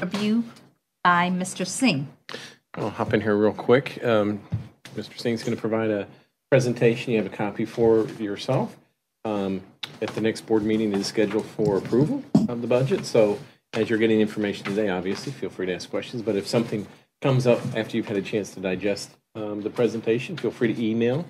review by Mr. Singh. I'll hop in here real quick. Mr. Singh's going to provide a presentation. You have a copy for yourself. At the next board meeting is scheduled for approval of the budget. So as you're getting information today, obviously, feel free to ask questions. But if something comes up after you've had a chance to digest the presentation, feel free to email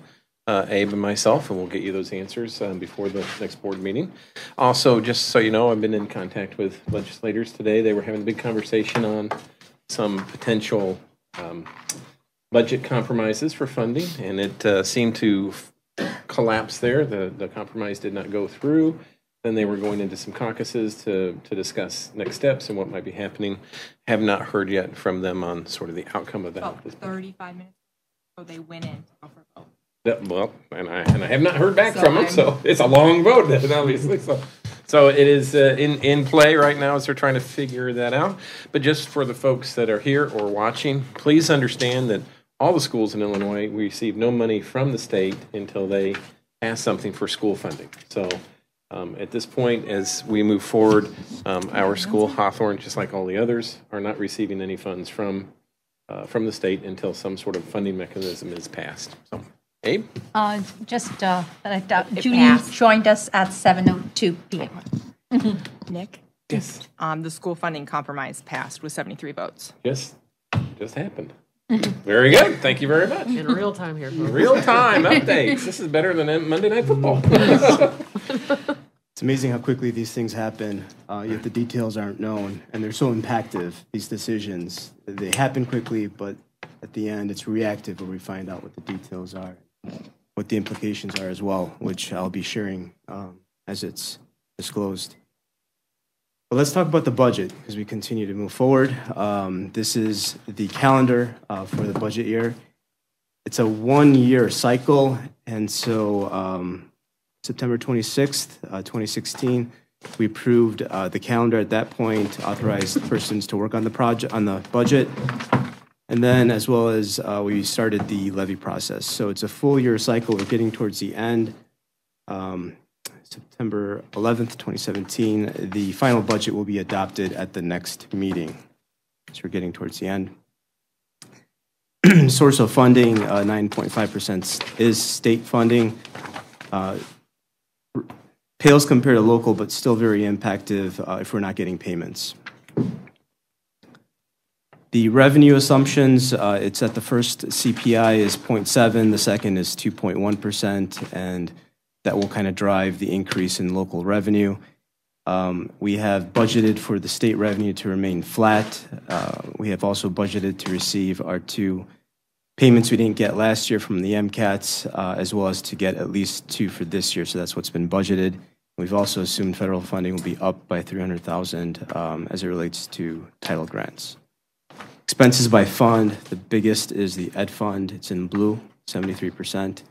Abe and myself, and we'll get you those answers before the next board meeting. Also, just so you know, I've been in contact with legislators today. They were having a big conversation on some potential budget compromises for funding, and it seemed to collapse there. The compromise did not go through. Then they were going into some caucuses to discuss next steps and what might be happening. Have not heard yet from them on sort of the outcome of that. About 35 minutes ago, they went in to go for a vote. Well, and I have not heard back from them, so it's a long vote, obviously. So it is in play right now as they're trying to figure that out. But just for the folks that are here or watching, please understand that all the schools in Illinois receive no money from the state until they ask something for school funding. So at this point, as we move forward, our school, Hawthorn, just like all the others, are not receiving any funds from the state until some sort of funding mechanism is passed. So, Abe? Judy joined us at 7:02 p.m. Nick? Yes. The school funding compromise passed with 73 votes. Just happened. Very good. Thank you very much. In real time here. Real time updates. This is better than Monday Night Football. It's amazing how quickly these things happen, yet the details aren't known, and they're so impactful, these decisions. They happen quickly, but at the end, it's reactive where we find out what the details are, what the implications are as well, which I'll be sharing as it's disclosed. But let's talk about the budget as we continue to move forward. This is the calendar for the budget year. It's a one-year cycle, and so September 26th, 2016, we approved the calendar at that point, authorized persons to work on the project, on the budget, and then as well as we started the levy process. So it's a full year cycle. We're getting towards the end. September 11th, 2017, the final budget will be adopted at the next meeting. So we're getting towards the end. Source of funding, 9.5% is state funding. Pales compared to local, but still very impactful if we're not getting payments. The revenue assumptions, it's at the first CPI is 0.7, the second is 2.1%, and that will kind of drive the increase in local revenue. We have budgeted for the state revenue to remain flat. We have also budgeted to receive our 2 payments we didn't get last year from the MCATs, as well as to get at least 2 for this year, so that's what's been budgeted. We've also assumed federal funding will be up by $300,000 as it relates to title grants. Expenses by fund, the biggest is the Ed Fund. It's in blue, 73%.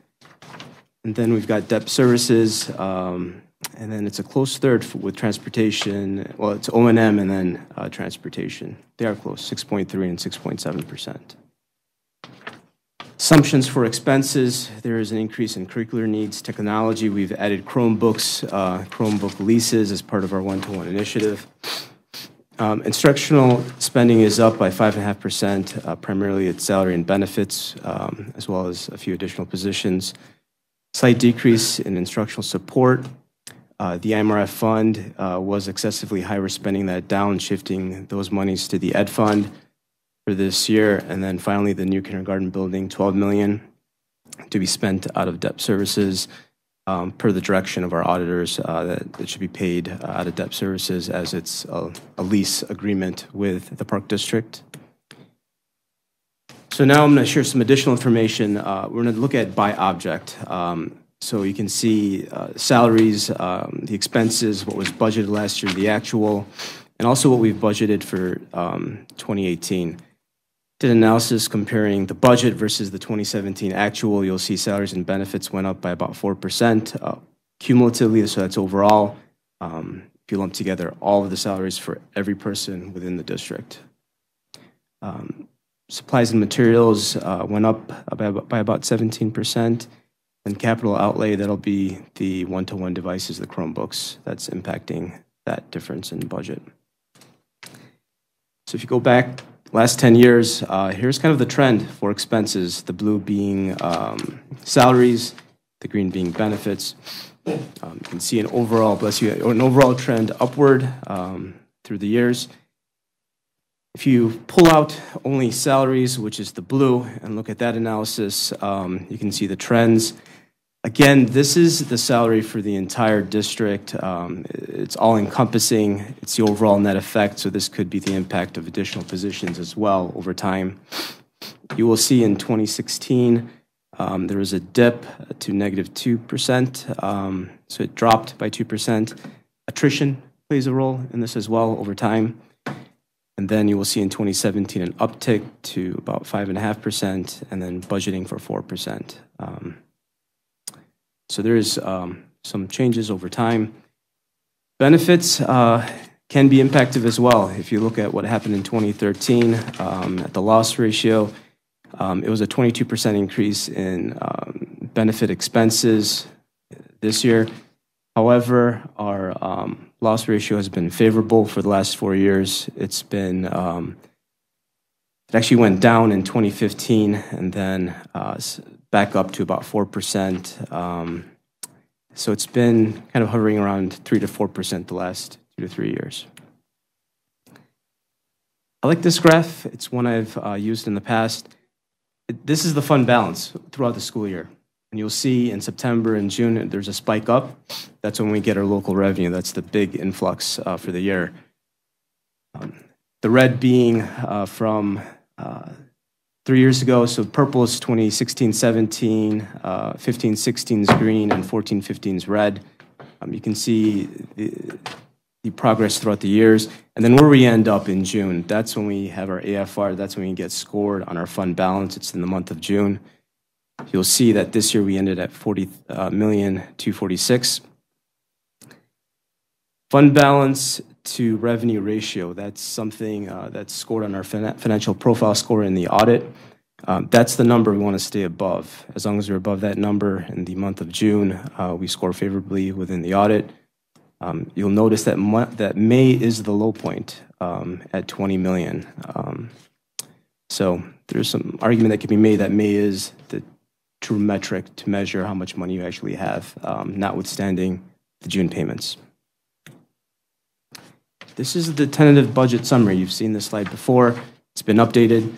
And then we've got debt services, and then it's a close third with transportation. Well, it's O&M and then transportation. They are close, 6.3 and 6.7%. Assumptions for expenses, there is an increase in curricular needs. Technology, we've added Chromebooks, Chromebook leases as part of our one-to-one initiative. Instructional spending is up by 5.5%, primarily it's salary and benefits, as well as a few additional positions. Slight decrease in instructional support. The IMRF fund was excessively high. We're spending that down, shifting those monies to the Ed Fund for this year. And then finally, the new kindergarten building, $12 million to be spent out of debt services per the direction of our auditors that it should be paid out of debt services as it's a lease agreement with the Park District. So now I'm going to share some additional information. We're going to look at by object. So you can see salaries, the expenses, what was budgeted last year, the actual, and also what we've budgeted for 2018. Did analysis comparing the budget versus the 2017 actual. You'll see salaries and benefits went up by about 4% cumulatively, so that's overall. If you lump together all of the salaries for every person within the district. Supplies and materials went up by about 17%. And capital outlay, that'll be the one-to-one devices, the Chromebooks. That's impacting that difference in budget. So if you go back last 10 years, here's kind of the trend for expenses, the blue being salaries, the green being benefits. You can see an overall trend upward through the years. If you pull out only salaries, which is the blue, and look at that analysis, you can see the trends. Again, this is the salary for the entire district. It's all encompassing. It's the overall net effect, so this could be the impact of additional positions as well over time. You will see in 2016, there was a dip to negative 2%, so it dropped by 2%. Attrition plays a role in this as well over time. And then you will see in 2017 an uptick to about 5.5%, and then budgeting for 4%. So there is some changes over time. Benefits can be impacted as well. If you look at what happened in 2013 at the loss ratio, it was a 22% increase in benefit expenses this year. However, our loss ratio has been favorable for the last 4 years. It's been, it actually went down in 2015 and then back up to about 4%. So it's been kind of hovering around 3 to 4% the last 2 to 3 years. I like this graph. It's one I've used in the past. This is the fund balance throughout the school year. And you'll see in September and June, there's a spike up. That's when we get our local revenue. That's the big influx for the year. The red being from 3 years ago, so purple is 2016-17, 15-16 is green, and 14-15 is red. You can see the progress throughout the years. And then where we end up in June, that's when we have our AFR, that's when we get scored on our fund balance. It's in the month of June. You'll see that this year we ended at $40,246,000. Fund balance to revenue ratio, that's something that's scored on our financial profile score in the audit. That's the number we want to stay above. As long as we're above that number in the month of June, we score favorably within the audit. You'll notice that that May is the low point at $20 million. So there's some argument that can be made that May is the true metric to measure how much money you actually have, notwithstanding the June payments. This is the tentative budget summary. You've seen this slide before. It's been updated.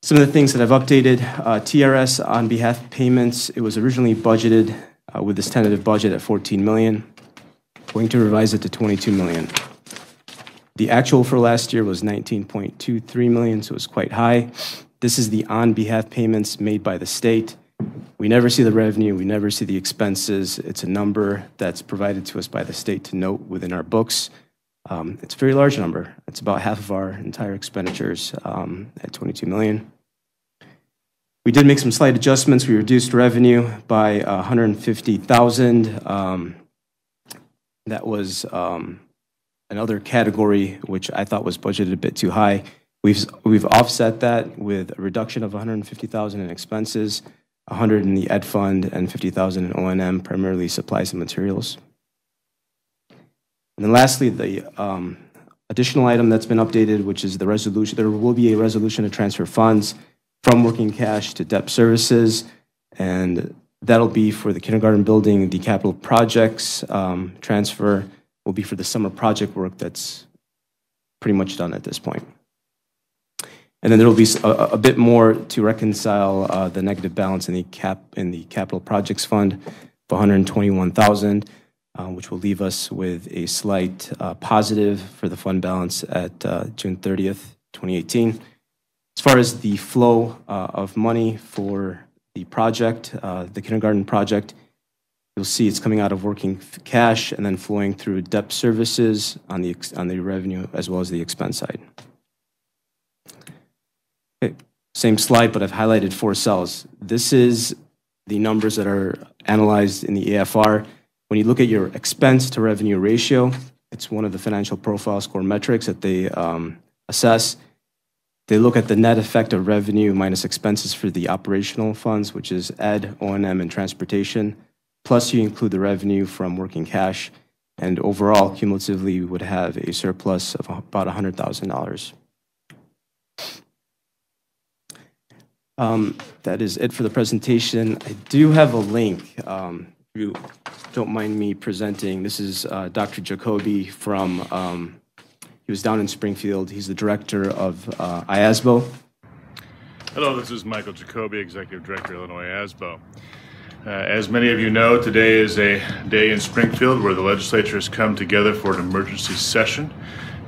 Some of the things that I've updated, TRS on behalf payments, it was originally budgeted with this tentative budget at $14 million. Going to revise it to $22 million. The actual for last year was $19.23 million, so it's quite high. This is the on behalf payments made by the state. We never see the revenue, we never see the expenses. It's a number that's provided to us by the state to note within our books. It's a very large number. It's about half of our entire expenditures at $22 million. We did make some slight adjustments. We reduced revenue by $150,000. That was another category which I thought was budgeted a bit too high. We've offset that with a reduction of $150,000 in expenses, $100,000 in the ed fund, and $50,000 in O&M, primarily supplies and materials. And then lastly, the additional item that's been updated, which is the resolution. There will be a resolution to transfer funds from working cash to debt services, and that'll be for the kindergarten building. The capital projects transfer will be for the summer project work that's pretty much done at this point. And then there will be a bit more to reconcile the negative balance in the capital projects fund of $121,000. Which will leave us with a slight positive for the fund balance at June 30th, 2018. As far as the flow of money for the project, the kindergarten project, you'll see it's coming out of working cash and then flowing through debt services on the revenue as well as the expense side. Okay, same slide, but I've highlighted 4 cells. This is the numbers that are analyzed in the AFR. When you look at your expense to revenue ratio, it's one of the financial profile score metrics that they assess. They look at the net effect of revenue minus expenses for the operational funds, which is ed, O&M, and transportation. Plus, you include the revenue from working cash. And overall, cumulatively, we would have a surplus of about $100,000 That is it for the presentation. I do have a link. If you don't mind me presenting, this is Dr. Jacoby from, he was down in Springfield. He's the director of IASBO. Hello, this is Michael Jacoby, Executive Director, Illinois ASBO. As many of you know, today is a day in Springfield where the legislature has come together for an emergency session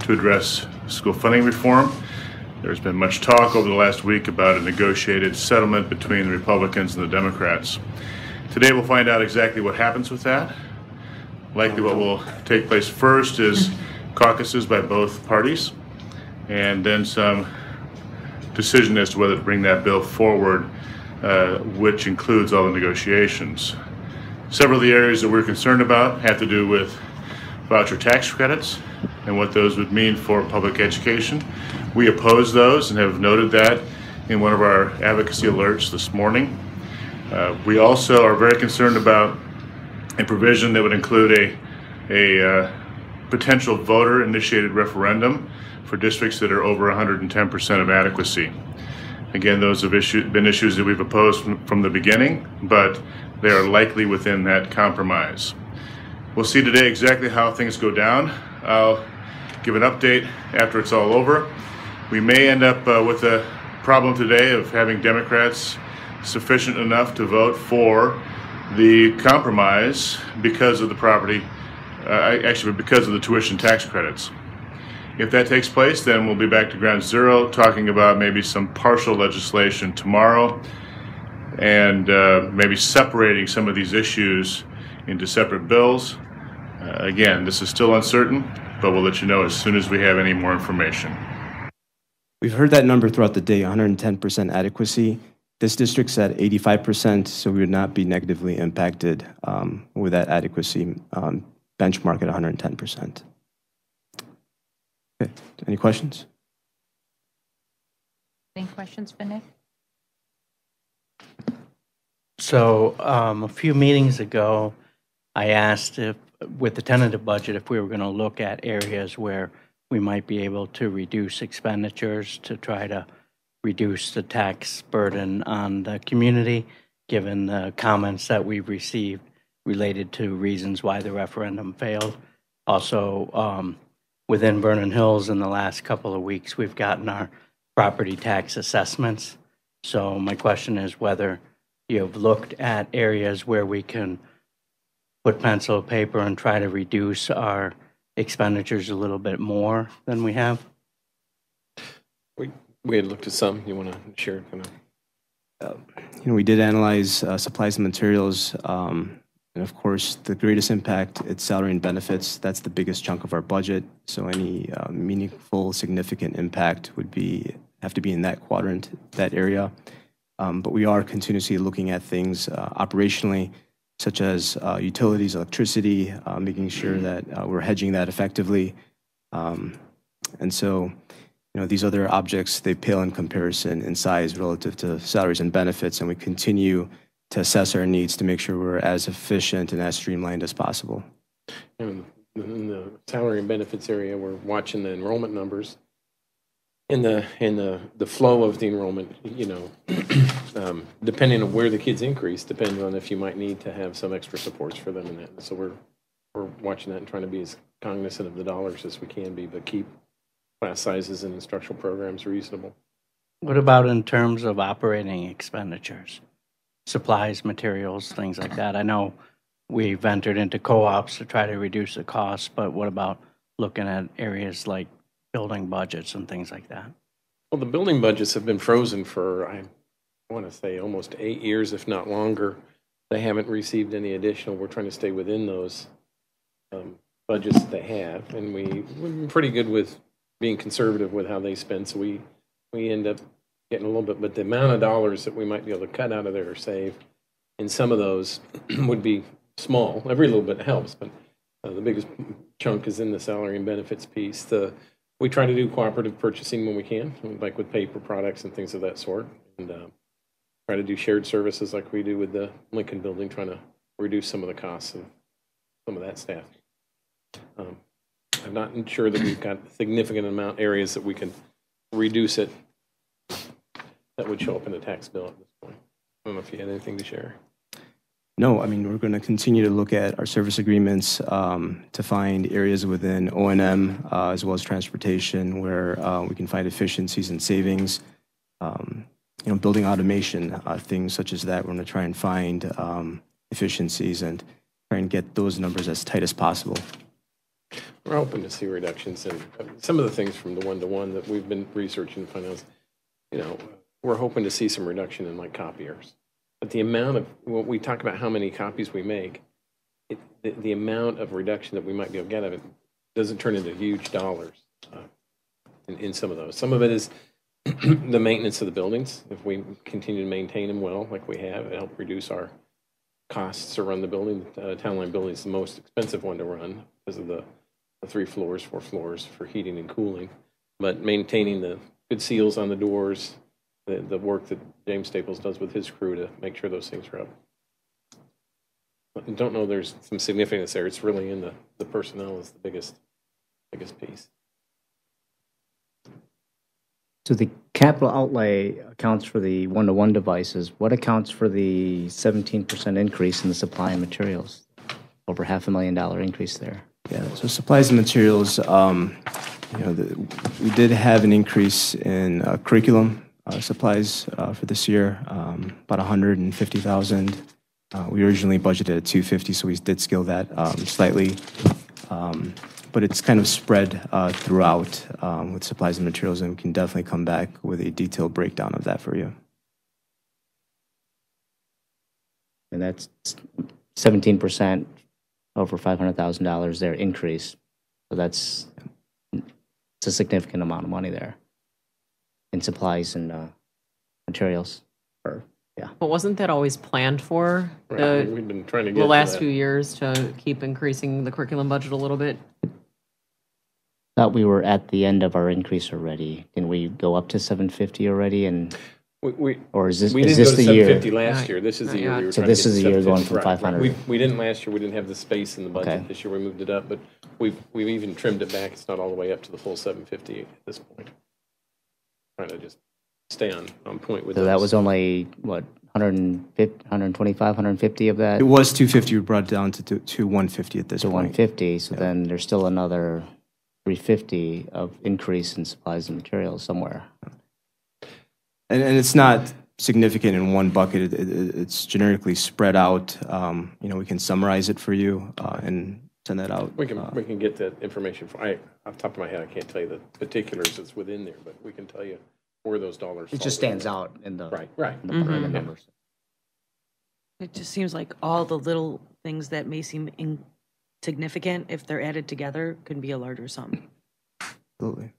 to address school funding reform. There's been much talk over the last week about a negotiated settlement between the Republicans and the Democrats. Today we'll find out exactly what happens with that. Likely what will take place first is caucuses by both parties, and then some decision as to whether to bring that bill forward, which includes all the negotiations. Several of the areas that we're concerned about have to do with voucher tax credits and what those would mean for public education. We oppose those and have noted that in one of our advocacy alerts this morning. We also are very concerned about a provision that would include a potential voter-initiated referendum for districts that are over 110% of adequacy. Again, those have been issues that we've opposed from the beginning, but they are likely within that compromise. We'll see today exactly how things go down. I'll give an update after it's all over. We may end up with a problem today of having Democrats sufficient enough to vote for the compromise because of the because of the tuition tax credits. If that takes place, then we'll be back to ground zero, talking about maybe some partial legislation tomorrow and maybe separating some of these issues into separate bills. Again, this is still uncertain, but we'll let you know as soon as we have any more information. We've heard that number throughout the day, 110% adequacy. This district's at 85%, so we would not be negatively impacted with that adequacy benchmark at 110%. Okay, any questions? Any questions for Nick? So a few meetings ago, I asked if, with the tentative budget, if we were going to look at areas where we might be able to reduce expenditures to try to reduce the tax burden on the community, given the comments that we've received related to reasons why the referendum failed. Also, within Vernon Hills in the last couple of weeks, we've gotten our property tax assessments. So my question is whether you have looked at areas where we can put pencil to paper and try to reduce our expenditures a little bit more than we have. We had looked at some. You want to share? We did analyze supplies and materials. And of course, the greatest impact, it's salary and benefits. That's the biggest chunk of our budget. So any meaningful, significant impact would have to be in that quadrant, that area. But we are continuously looking at things operationally, such as utilities, electricity, making sure that we're hedging that effectively. And so, these other objects, they pale in comparison in size relative to salaries and benefits, and we continue to assess our needs to make sure we're as efficient and as streamlined as possible. In the salary and benefits area, we're watching the enrollment numbers and the flow of the enrollment, depending on where the kids increase, depends on if you might need to have some extra supports for them in that. So we're watching that and trying to be as cognizant of the dollars as we can be, but keep class sizes and instructional programs reasonable. What about in terms of operating expenditures? Supplies, materials, things like that. I know we've entered into co-ops to try to reduce the cost, but what about looking at areas like building budgets and things like that? Well, the building budgets have been frozen for, I want to say, almost 8 years, if not longer. They haven't received any additional. We're trying to stay within those budgets that they have, and we've been pretty good with being conservative with how they spend, so we end up getting a little bit, but the amount of dollars that we might be able to cut out of there or save in some of those would be small. Every little bit helps, but the biggest chunk is in the salary and benefits piece. We try to do cooperative purchasing when we can, like with paper products and things of that sort, and try to do shared services like we do with the Lincoln Building, trying to reduce some of the costs of some of that staff. I'm not sure that we've got significant amount areas that we can reduce it that would show up in the tax bill at this point. I don't know if you had anything to share. No, I mean, we're going to continue to look at our service agreements to find areas within O&M as well as transportation where we can find efficiencies and savings. Building automation, things such as that. We're going to try and find efficiencies and try and get those numbers as tight as possible. We're hoping to see reductions in some of the things from the one-to-one that we've been researching and finding out. We're hoping to see some reduction in like copiers. But the amount of, when we talk about how many copies we make, the amount of reduction that we might be able to get out of it doesn't turn into huge dollars in some of those. Some of it is the maintenance of the buildings. If we continue to maintain them well, like we have, it helps reduce our costs to run the building. Town line building is the most expensive one to run because of the 3 floors, 4 floors for heating and cooling. But maintaining the good seals on the doors, the work that James Staples does with his crew to make sure those things are up. I don't know there's some significance there. It's really in the personnel is the biggest piece. So the capital outlay accounts for the one-to-one devices. What accounts for the 17% increase in the supply and materials? Over $500,000 increase there. Yeah, so supplies and materials, we did have an increase in curriculum supplies for this year, about $150,000. We originally budgeted at $250,000, so we did scale that slightly. But it's kind of spread throughout with supplies and materials, and we can definitely come back with a detailed breakdown of that for you. And that's 17% over $500,000 there increase. So it's a significant amount of money there in supplies and materials. But wasn't that always planned for? Right. We've been trying to get the last that. few years to keep increasing the curriculum budget a little bit. Thought we were at the end of our increase already. Can we go up to 750 already? And or is this we didn't is this go to the year? 750 last year. This is the year we were So trying this to get is to the year going 750. from Right. 500. We didn't last year. We didn't have the space in the budget. Okay. This year we moved it up, but we've even trimmed it back. It's not all the way up to the full 750 at this point. Trying to just stay on point with So those. that was only what 150, 125, 150 of that It was 250. We brought it down to 150 at this to point. 150. So then there's still another 350 of increase in supplies and materials somewhere. And it's not significant in one bucket. It's generically spread out. We can summarize it for you and send that out. We can get that information. Off the top of my head, I can't tell you the particulars that's within there, but we can tell you where those dollars. It just stands out in the Right. in the numbers. It just seems like all the little things that may seem insignificant, if they're added together, can be a larger sum. Absolutely.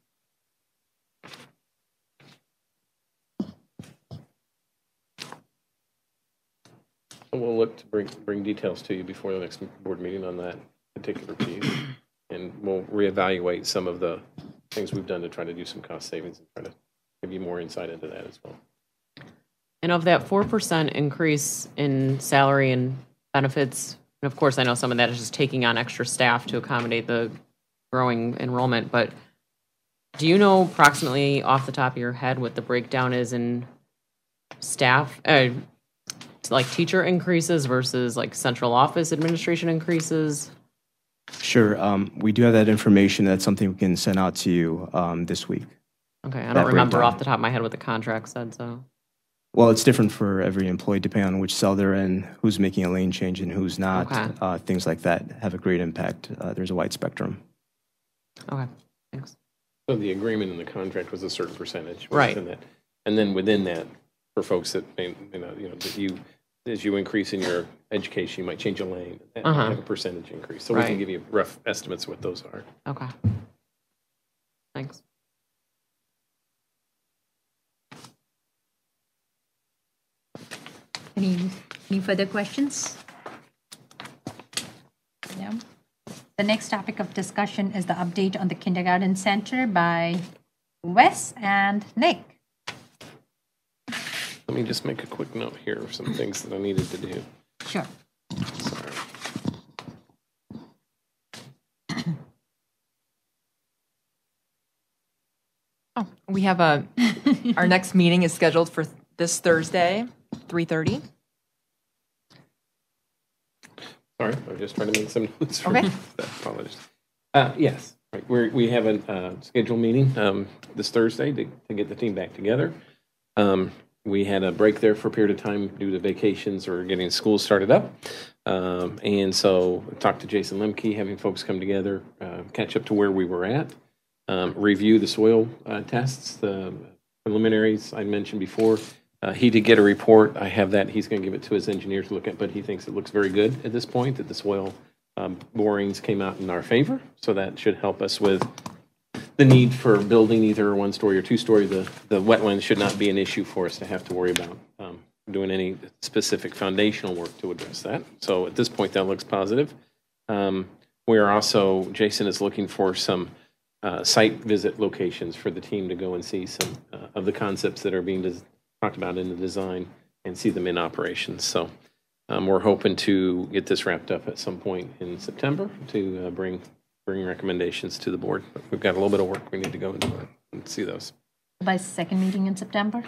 We'll look to bring details to you before the next board meeting on that particular piece, and we'll reevaluate some of the things we've done to try to do some cost savings and try to give you more insight into that as well. And of that 4% increase in salary and benefits, and of course I know some of that is just taking on extra staff to accommodate the growing enrollment, but do you know approximately off the top of your head what the breakdown is in staff, like teacher increases versus like central office administration increases? Sure. We do have that information. That's something we can send out to you this week. Okay, I That don't remember breakdown. off the top of my head what the contract said, so. Well, it's different for every employee depending on which cell they're in, who's making a lane change and who's not. Okay. Things like that have a great impact. There's a wide spectrum. Okay, thanks. So the agreement in the contract was a certain percentage, Right. within that, and then within that, for folks that may, that as you increase in your education, you might change a lane and have a percentage increase. So we can Right. give you rough estimates of what those are. Okay. Thanks. Any further questions? No. The next topic of discussion is the update on the kindergarten center by Wes and Nick. Let me just make a quick note here of some things that I needed to do. Sure. Sorry. We have a Our next meeting is scheduled for this Thursday, 3:30. Sorry, I'm just trying to make some notes. For Okay. Apologies. Yes, right. We have a scheduled meeting this Thursday to get the team back together. We had a break there for a period of time due to vacations or getting school started up. And so I talked to Jason Lemke, having folks come together, catch up to where we were at, review the soil tests, the preliminaries I mentioned before. He did get a report. I have that. He's going to give it to his engineer to look at, but he thinks it looks very good at this point, that the soil borings came out in our favor. So that should help us with the need for building either a one-story or two-story. The wetlands should not be an issue for us to have to worry about doing any specific foundational work to address that. So at this point, that looks positive. We are also, Jason is looking for some site visit locations for the team to go and see some of the concepts that are being talked about in the design and see them in operations. So we're hoping to get this wrapped up at some point in September to bring recommendations to the board. We've got a little bit of work we need to go into and see those. By second meeting in September?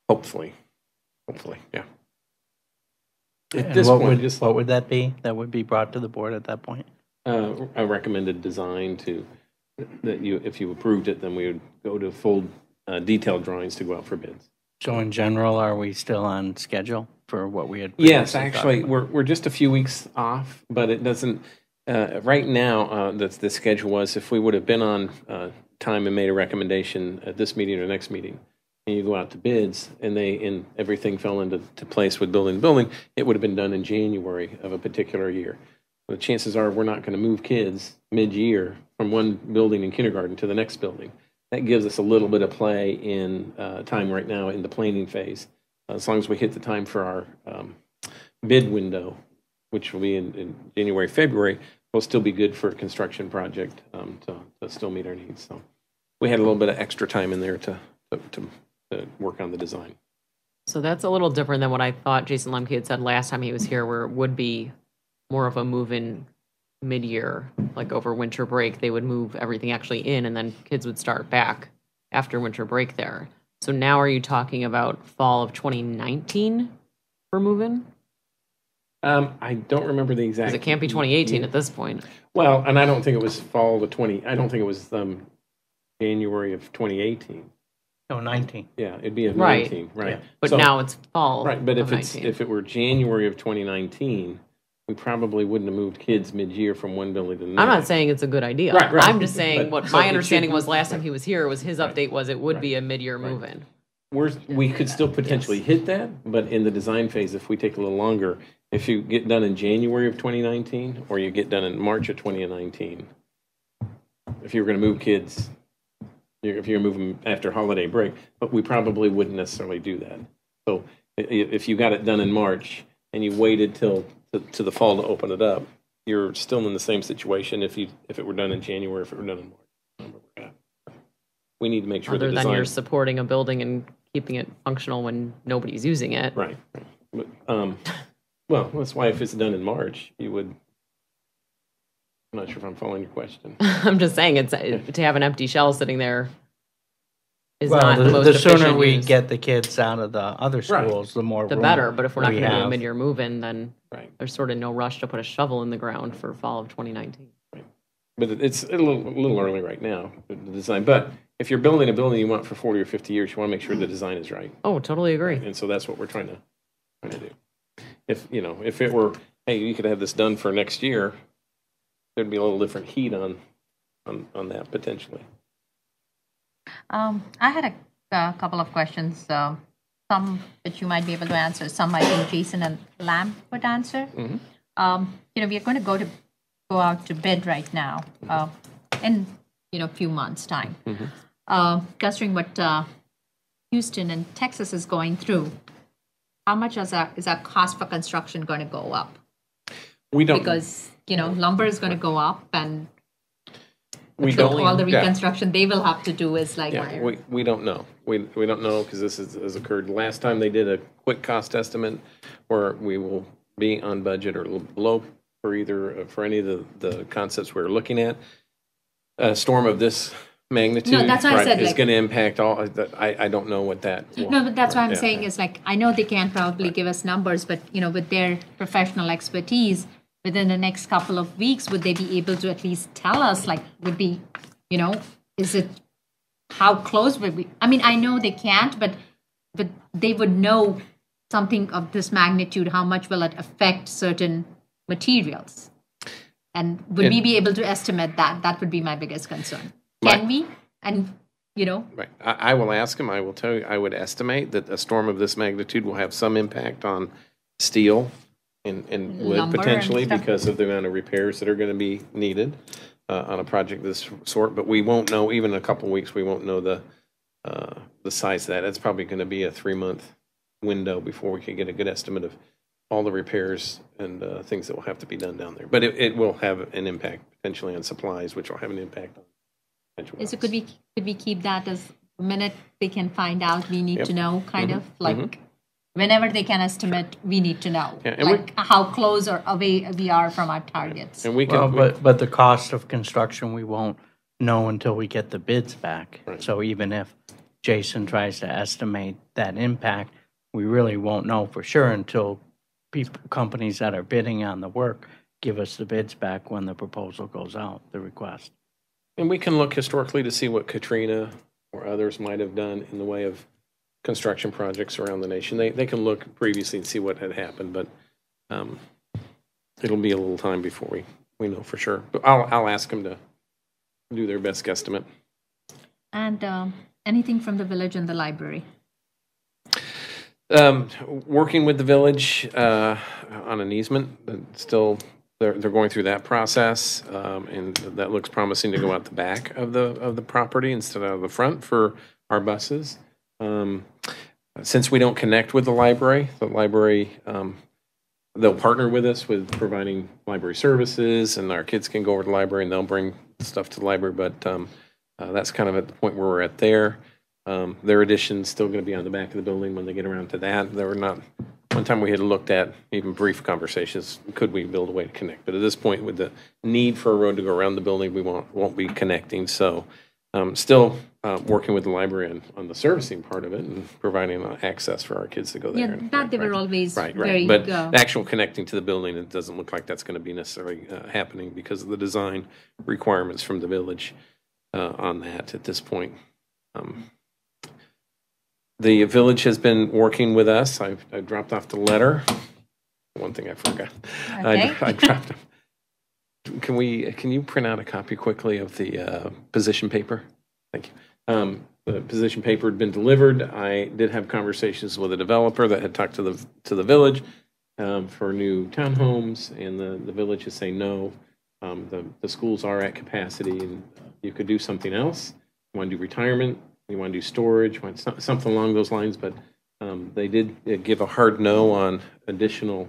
Hopefully, yeah. At And this what point, would, what would that be? That would be brought to the board at that point? a recommended design that if you approved it, then we would go to full detailed drawings to go out for bids. So in general, are we still on schedule for what we had? Yes, previously actually, thought about? we're just a few weeks off, but it doesn't. Right now, the schedule was if we would have been on time and made a recommendation at this meeting or next meeting, and you go out to bids, and everything fell into place with building, it would have been done in January of a particular year. The chances are we're not going to move kids mid-year from one building in kindergarten to the next building. That gives us a little bit of play in time right now in the planning phase. As long as we hit the time for our bid window, which will be in January, February, will still be good for a construction project to still meet our needs. So we had a little bit of extra time in there to work on the design. So that's a little different than what I thought Jason Lemke had said last time he was here, where it would be more of a move-in mid-year, like over winter break. They would move everything actually in, and then kids would start back after winter break there. So now are you talking about fall of 2019 for move-in? I don't remember the exact. Because it can't be 2018 at this point. Well, and I don't think it was fall to 20. I don't think it was January of 2018. No, 19. Yeah, it'd be a Right. 19, right? Yeah. But So- now it's fall right. But of if 19. if it were January of 2019, we probably wouldn't have moved kids mid-year from one building to the next. I'm not saying it's a good idea. Right, right. I'm just saying But- what so my it understanding should- was last time he was here was his Right. update was it would Right. be a mid-year move-in. We could still potentially hit that, but in the design phase, if we take a little longer, if you get done in January of 2019 or you get done in March of 2019, if you were going to move kids, if you're moving them after holiday break, but we probably wouldn't necessarily do that. So if you got it done in March and you waited till to the fall to open it up, you're still in the same situation if it were done in January, if it were done in March. We need to make sure Other the than design. you're supporting a building and keeping it functional when nobody's using it. Right. But, well, that's why if it's done in March, you would. I'm not sure if I'm following your question. I'm just saying it's to have an empty shell sitting there is Well, not the most the sooner efficient we use. get the kids out of the other Right. schools, the more the room better. But if we're not we going to do a have. mid-year move-in, then Right. there's sort of no rush to put a shovel in the ground for fall of 2019. But it's a little early right now, the design. But if you're building a building you want for 40 or 50 years, you want to make sure the design is right. Oh, totally agree. And so that's what we're trying to do. If it were, hey, you could have this done for next year, there'd be a little different heat on that potentially. I had a couple of questions, some that you might be able to answer, some I think Jason and Lamb would answer. Mhm. We are going to go out to bid right now in a few months' time. Considering what Houston and Texas is going through, how much is our cost for construction going to go up? We don't Because lumber is going to go up, and we so don't all the yeah. reconstruction they will have to do is like Yeah, we don't know. We don't know because this has occurred. Last time they did a quick cost estimate where we will be on budget or a little below for any of the concepts we're looking at. A storm of this magnitude, No, that's why I said, is like- going to impact all. I don't know what that. No, but that's what I'm yeah, saying yeah. is like, I know they can't probably give us numbers, but with their professional expertise, within the next couple of weeks, would they be able to at least tell us, like, would be, is it, how close would we? I mean, I know they can't, but they would know something of this magnitude. How much will it affect certain materials? And would we be able to estimate that? That would be my biggest concern. Can we? And Right. I will ask him. I will tell you. I would estimate that a storm of this magnitude will have some impact on steel and wood Lumber potentially and stuff. because of the amount of repairs that are going to be needed on a project of this sort. But we won't know, even in a couple of weeks, we won't know the size of that. It's probably going to be a 3-month window before we can get a good estimate of all the repairs and things that will have to be done down there. But it will have an impact potentially on supplies, which will have an impact on potential so costs. could we keep that as the minute they can find out, we need Yep. to know, kind of like whenever they can estimate, we need to know, Yeah, and like how close or away we are from our targets. And we can, Well, but the cost of construction, we won't know until we get the bids back. Right. So even if Jason tries to estimate that impact, we really won't know for sure until companies that are bidding on the work give us the bids back when the proposal goes out, the request. and we can look historically to see what Katrina or others might have done in the way of construction projects around the nation. They can look previously and see what had happened, but it'll be a little time before we know for sure. But I'll ask them to do their best guesstimate. And anything from the village and the library? Working with the village on an easement, but still they're going through that process, and that looks promising to go out the back of the property instead of the front for our buses. Since we don't connect with the library, they'll partner with us with providing library services, and our kids can go over to the library and they'll bring stuff to the library. But that's kind of at the point where we're at there. Their addition's still going to be on the back of the building when they get around to that. They were not. One time we had looked at even brief conversations. Could we build a way to connect? But at this point, with the need for a road to go around the building, we won't be connecting. So, still working with the library on the servicing part of it and providing access for our kids to go there. Yeah, that they were always very. But the actual connecting to the building, it doesn't look like that's going to be necessarily happening because of the design requirements from the village on that at this point. The village has been working with us. I dropped off the letter. One thing I forgot. Okay. I dropped. Can you print out a copy quickly of the position paper? Thank you. The position paper had been delivered. I did have conversations with a developer that had talked to the village for new townhomes, and the village is saying no. The schools are at capacity, and you could do something else. You want to do retirement? You want to do storage? Want something along those lines? But they did give a hard no on additional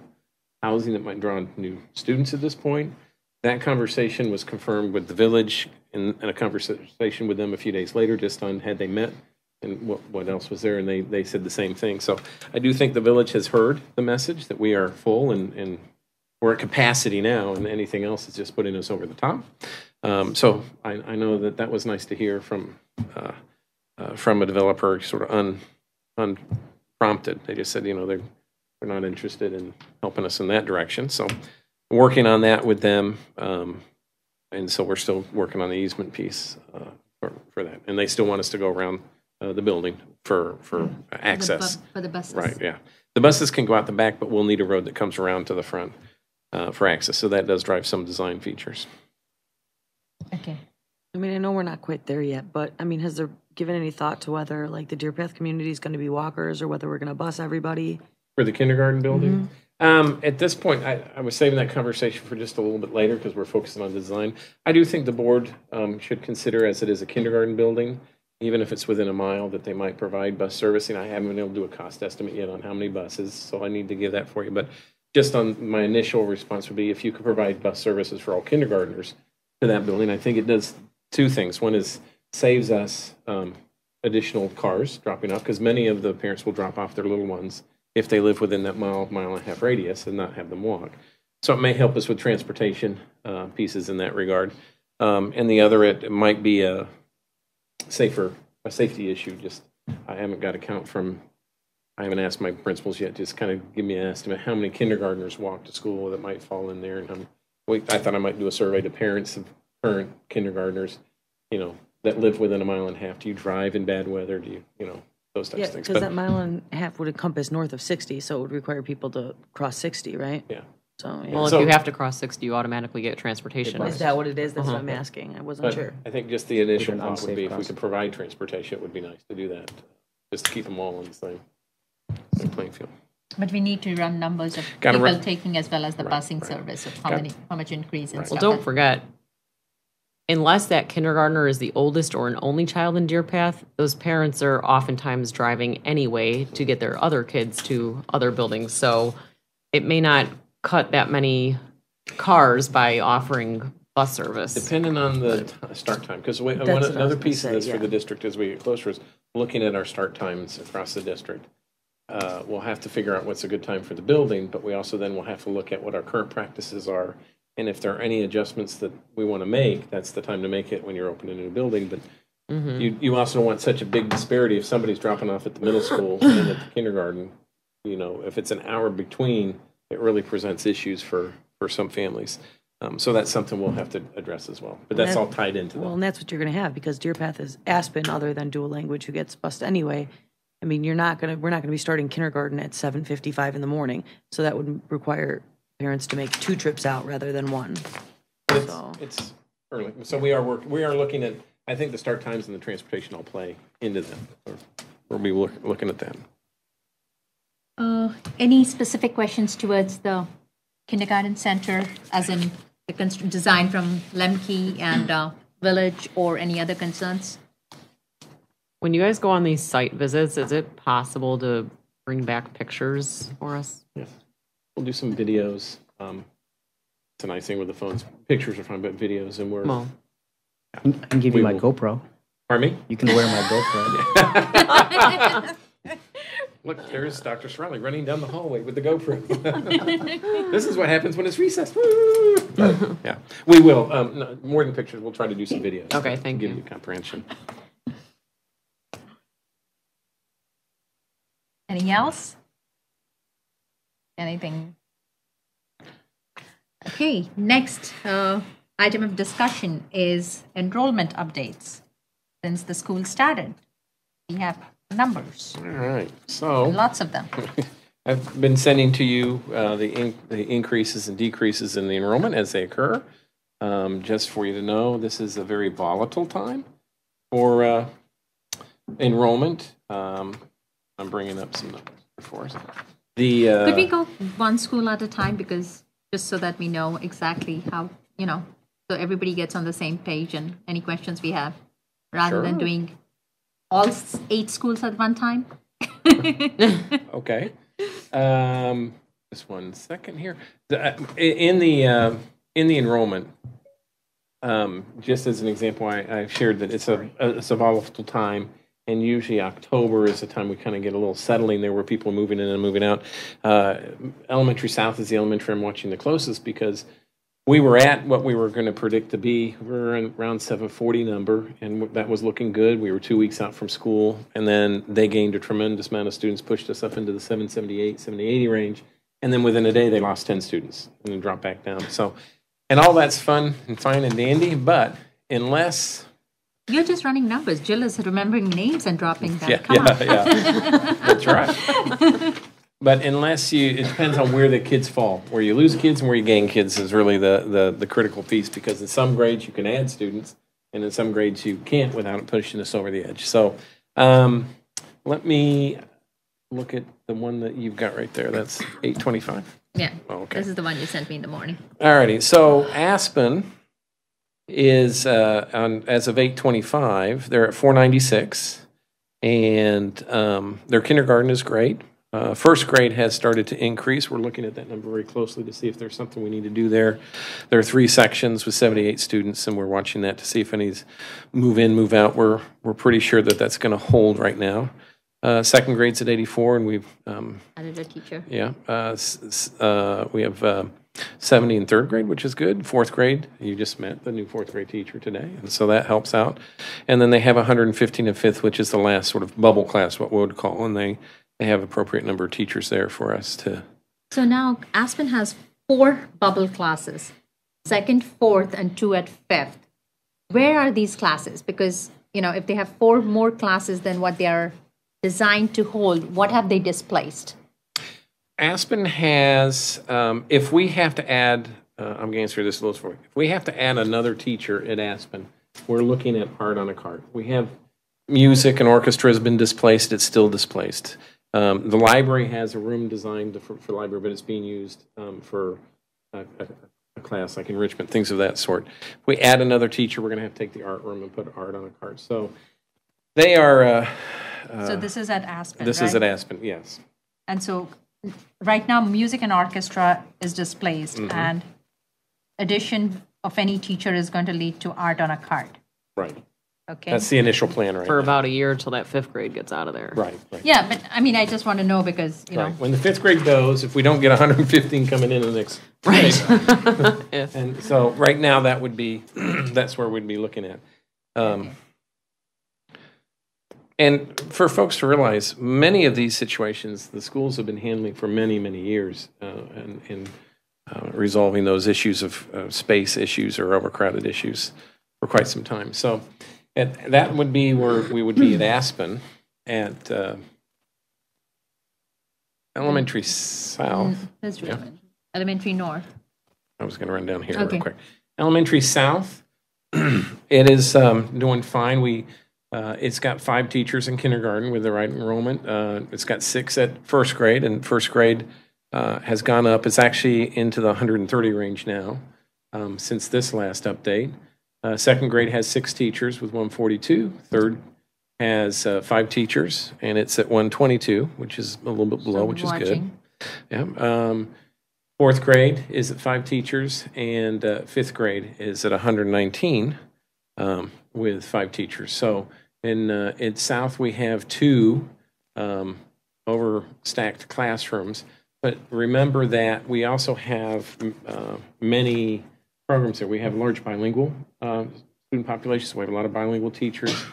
housing that might draw new students at this point. That conversation was confirmed with the village in a conversation with them a few days later, just on had they met and what else was there, and they said the same thing. So I do think the village has heard the message that we are full and we're at capacity now, and anything else is just putting us over the top. So I know that was nice to hear from a developer, sort of unprompted. They just said, they're not interested in helping us in that direction. So working on that with them, and so we're still working on the easement piece for that. And they still want us to go around the building for access. For the buses. Right, yeah. The buses can go out the back, but we'll need a road that comes around to the front for access. So that does drive some design features. Okay. I mean, I know we're not quite there yet, but I mean, has there given any thought to whether like the Deer Path community is going to be walkers or whether we're going to bus everybody? For the kindergarten building? At this point, I was saving that conversation for just a little bit later because we're focusing on design. I do think the board should consider, as it is a kindergarten building, even if it's within a mile, that they might provide bus servicing. I haven't been able to do a cost estimate yet on how many buses, so I need to give that for you. But just on my initial response would be if you could provide bus services for all kindergartners to that building, I think it does two things. One is saves us additional cars dropping off, because many of the parents will drop off their little ones if they live within that mile and a half radius and not have them walk. So it may help us with transportation pieces in that regard. And the other, it might be a safety issue. Just I haven't got a count from. I haven't asked my principals yet. Just kind of give me an estimate how many kindergartners walk to school that might fall in there. And I thought I might do a survey to parents of current kindergartners, that live within a mile and a half. Do you drive in bad weather? Do you, those types Yeah, of things? because that mile and a half would encompass north of 60, so it would require people to cross 60, right? Yeah. So, yeah. Well, So- if you have to cross 60, you automatically get transportation. Is that what it is? That's what I'm asking. I wasn't But sure. I think just the initial With an thought would be if we unsafe could provide transportation, it would be nice to do that, just to keep them all on the same playing field. But we need to run numbers of Gotta people run- taking as well as the Right, busing right. service of how much increase and Well, stuff. don't forget, unless that kindergartner is the oldest or an only child in Deer Path, those parents are oftentimes driving anyway to get their other kids to other buildings. So it may not cut that many cars by offering bus service. Depending on the start time, because That's what I was another gonna piece of say, this for yeah. the district as we get closer is looking at our start times across the district. We'll have to figure out what's a good time for the building, but we also then will have to look at what our current practices are. And if there are any adjustments that we want to make, that's the time to make it when you're opening a new building. But you also don't want such a big disparity if somebody's dropping off at the middle school and at the kindergarten. If it's an hour between, it really presents issues for some families. So that's something we'll have to address as well. But that's all tied into Well, that. and that's what you're going to have because Deer Path is Aspen, other than dual language, who gets bused anyway. I mean, we're not going to be starting kindergarten at 7:55 in the morning, so that would require parents to make 2 trips out rather than 1. So It's early. So we are looking at, I think the start times and the transportation all play into that. We'll be looking at that. Any specific questions towards the kindergarten center, as in the design from Lemke and Village, or any other concerns? When you guys go on these site visits, is it possible to bring back pictures for us? Yes. We'll do some videos. It's a nice thing with the phones. Pictures are fine, but videos, and Well, I can give you We my will. GoPro. Pardon me? You can wear my GoPro. Look, there's Dr. Sorelli running down the hallway with the GoPro. This is what happens when it's recess. Woo! Yeah, we will. No, more than pictures, we'll try to do some videos. Okay, to thank give you. you comprehension. Anything else? Anything? Okay, next item of discussion is enrollment updates. Since the school started, we have numbers, All right, so lots of them. I've been sending to you the increases and decreases in the enrollment as they occur. Just for you to know, this is a very volatile time for enrollment. I'm bringing up some numbers for us. Could we go one school at a time, because just so that we know exactly how, so everybody gets on the same page and any questions we have, rather than Sure. doing all 8 schools at one time? Okay. Just 1 second here. In the enrollment, just as an example, I've shared that it's a volatile time, and usually October is the time we kind of get a little settling there, where people are moving in and moving out. Elementary South is the elementary I'm watching the closest, because we were at what we were going to predict to be. We were around 740 number, and that was looking good. We were 2 weeks out from school, and then they gained a tremendous amount of students, pushed us up into the 778, 780 range, and then within a day they lost 10 students and then dropped back down. So, and all that's fun and fine and dandy, but unless... You're just running numbers. Jill is remembering names and dropping them. Yeah, Come on. yeah. That's right. But unless it depends on where the kids fall. Where you lose kids and where you gain kids is really the critical piece, because in some grades you can add students, and in some grades you can't without it pushing us over the edge. So let me look at the one that you've got right there. That's 825. Yeah. Oh, okay. This is the one you sent me in the morning. Alrighty, so Aspen is as of 825, they're at 496, and their kindergarten is great. First grade has started to increase. We're looking at that number very closely to see if there's something we need to do there. There are 3 sections with 78 students, and we're watching that to see if any's move in, move out. We're pretty sure that that's going to hold right now. Second grade's at 84, and we've Added a teacher. yeah, we have 70 in third grade, which is good. Fourth grade, you just met the new fourth grade teacher today, and so that helps out. And then they have 115 in fifth, which is the last sort of bubble class, what we would call, and they have appropriate number of teachers there for us to. So now Aspen has 4 bubble classes, second, fourth, and 2 at fifth. Where are these classes? Because, if they have 4 more classes than what they are designed to hold, what have they displaced? Aspen has, if we have to add, I'm going to answer this a little for you. If we have to add another teacher at Aspen, we're looking at art on a cart. We have music and orchestra has been displaced. It's still displaced. The library has a room designed for library, but it's being used for a class like enrichment, things of that sort. If we add another teacher, we're going to have to take the art room and put art on a cart. So they are. So this is at Aspen. This right? is at Aspen, yes. And so right now, music and orchestra is displaced, and addition of any teacher is going to lead to art on a cart. Right. Okay. That's the initial plan right For now. about a year till that 5th grade gets out of there. Right. Yeah, but I just want to know because, Right. When the 5th grade goes, if we don't get 115 coming in the next Right. grade, and so right now that would be, that's where we'd be looking at. And for folks to realize, many of these situations, the schools have been handling for many, many years and resolving those issues of space issues or overcrowded issues for quite some time. So that would be where we would be at Aspen at Elementary South. That's right. Elementary North. I was going to run down here Okay. real quick. Elementary South, it is doing fine. It's got 5 teachers in kindergarten with the right enrollment. It's got 6 at first grade, and first grade has gone up. It's actually into the 130 range now since this last update. Second grade has 6 teachers with 142. Third has 5 teachers, and it's at 122, which is a little bit below, which is good. Yeah. Fourth grade is at 5 teachers, and fifth grade is at 119 with 5 teachers. So in South, we have 2 overstacked classrooms. But remember that we also have many programs there. We have large bilingual student populations. So we have a lot of bilingual teachers,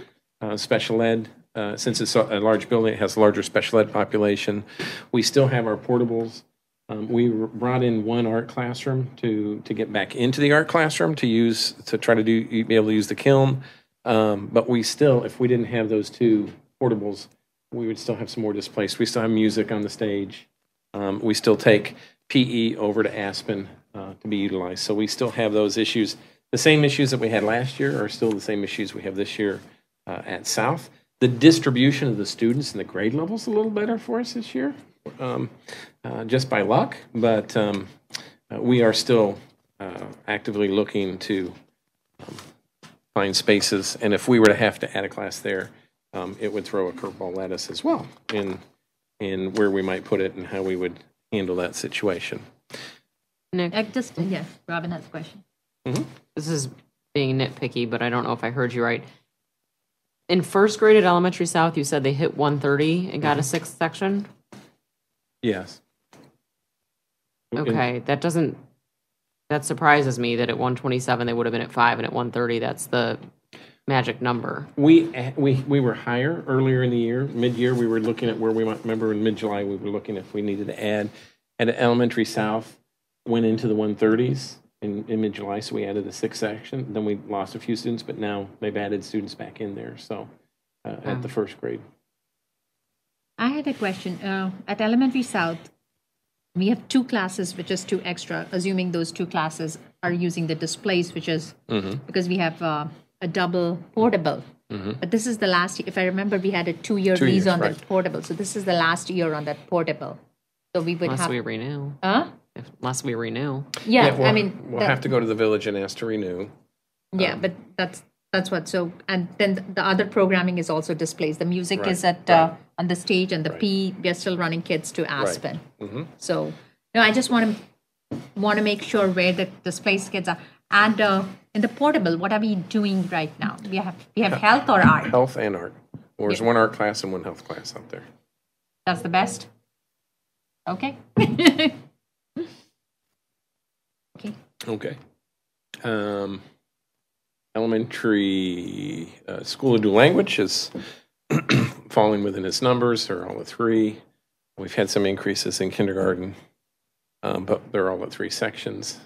special ed. Since it's a large building, it has a larger special ed population. We still have our portables. We brought in 1 art classroom to get back into the art classroom to try to be able to use the kiln. But we still, if we didn't have those 2 portables, we would still have some more displaced. We still have music on the stage. We still take PE over to Aspen to be utilized. So we still have those issues. The same issues that we had last year are still the same issues we have this year at South. The distribution of the students and the grade level is a little better for us this year, just by luck. But we are still actively looking to find spaces. And if we were to have to add a class there, it would throw a curveball at us as well in where we might put it and how we would handle that situation. Nick, Yes, Robin has a question. this is being nitpicky, but I don't know if I heard you right. In first grade at Elementary South, you said they hit 130 and got a 6th section? Yes. Okay, that surprises me that at 127 they would have been at 5, and at 130 that's the magic number. We were higher earlier in the year. Mid-year, we were looking at where we might, remember in mid-July, we were looking if we needed to add. At Elementary South, went into the 130s in mid-July, so we added the 6th section. Then we lost a few students, but now they've added students back in there, so at the first grade. I had a question. At Elementary South, we have 2 classes, which is 2 extra, assuming those 2 classes are using the displays, which is because we have a double portable. But this is the last, if I remember, we had a 2-year lease on that portable. So this is the last year on that portable. So we would Unless we renew. Unless we renew. Yeah, we'll have to go to the village and ask to renew. Yeah, but that's what. So, and then the other programming is also displays. The music is at on the stage, and the PE, we are still running kids to Aspen. So, I just want to make sure where the displaced kids are. And in the portable, what are we doing right now? We have health or art? Health and art. Or there's 1 art class and 1 health class out there. That's the best? Okay. Okay. Okay. Elementary school of dual language is falling within its numbers. They're all at 3. We've had some increases in kindergarten, but they're all at 3 sections.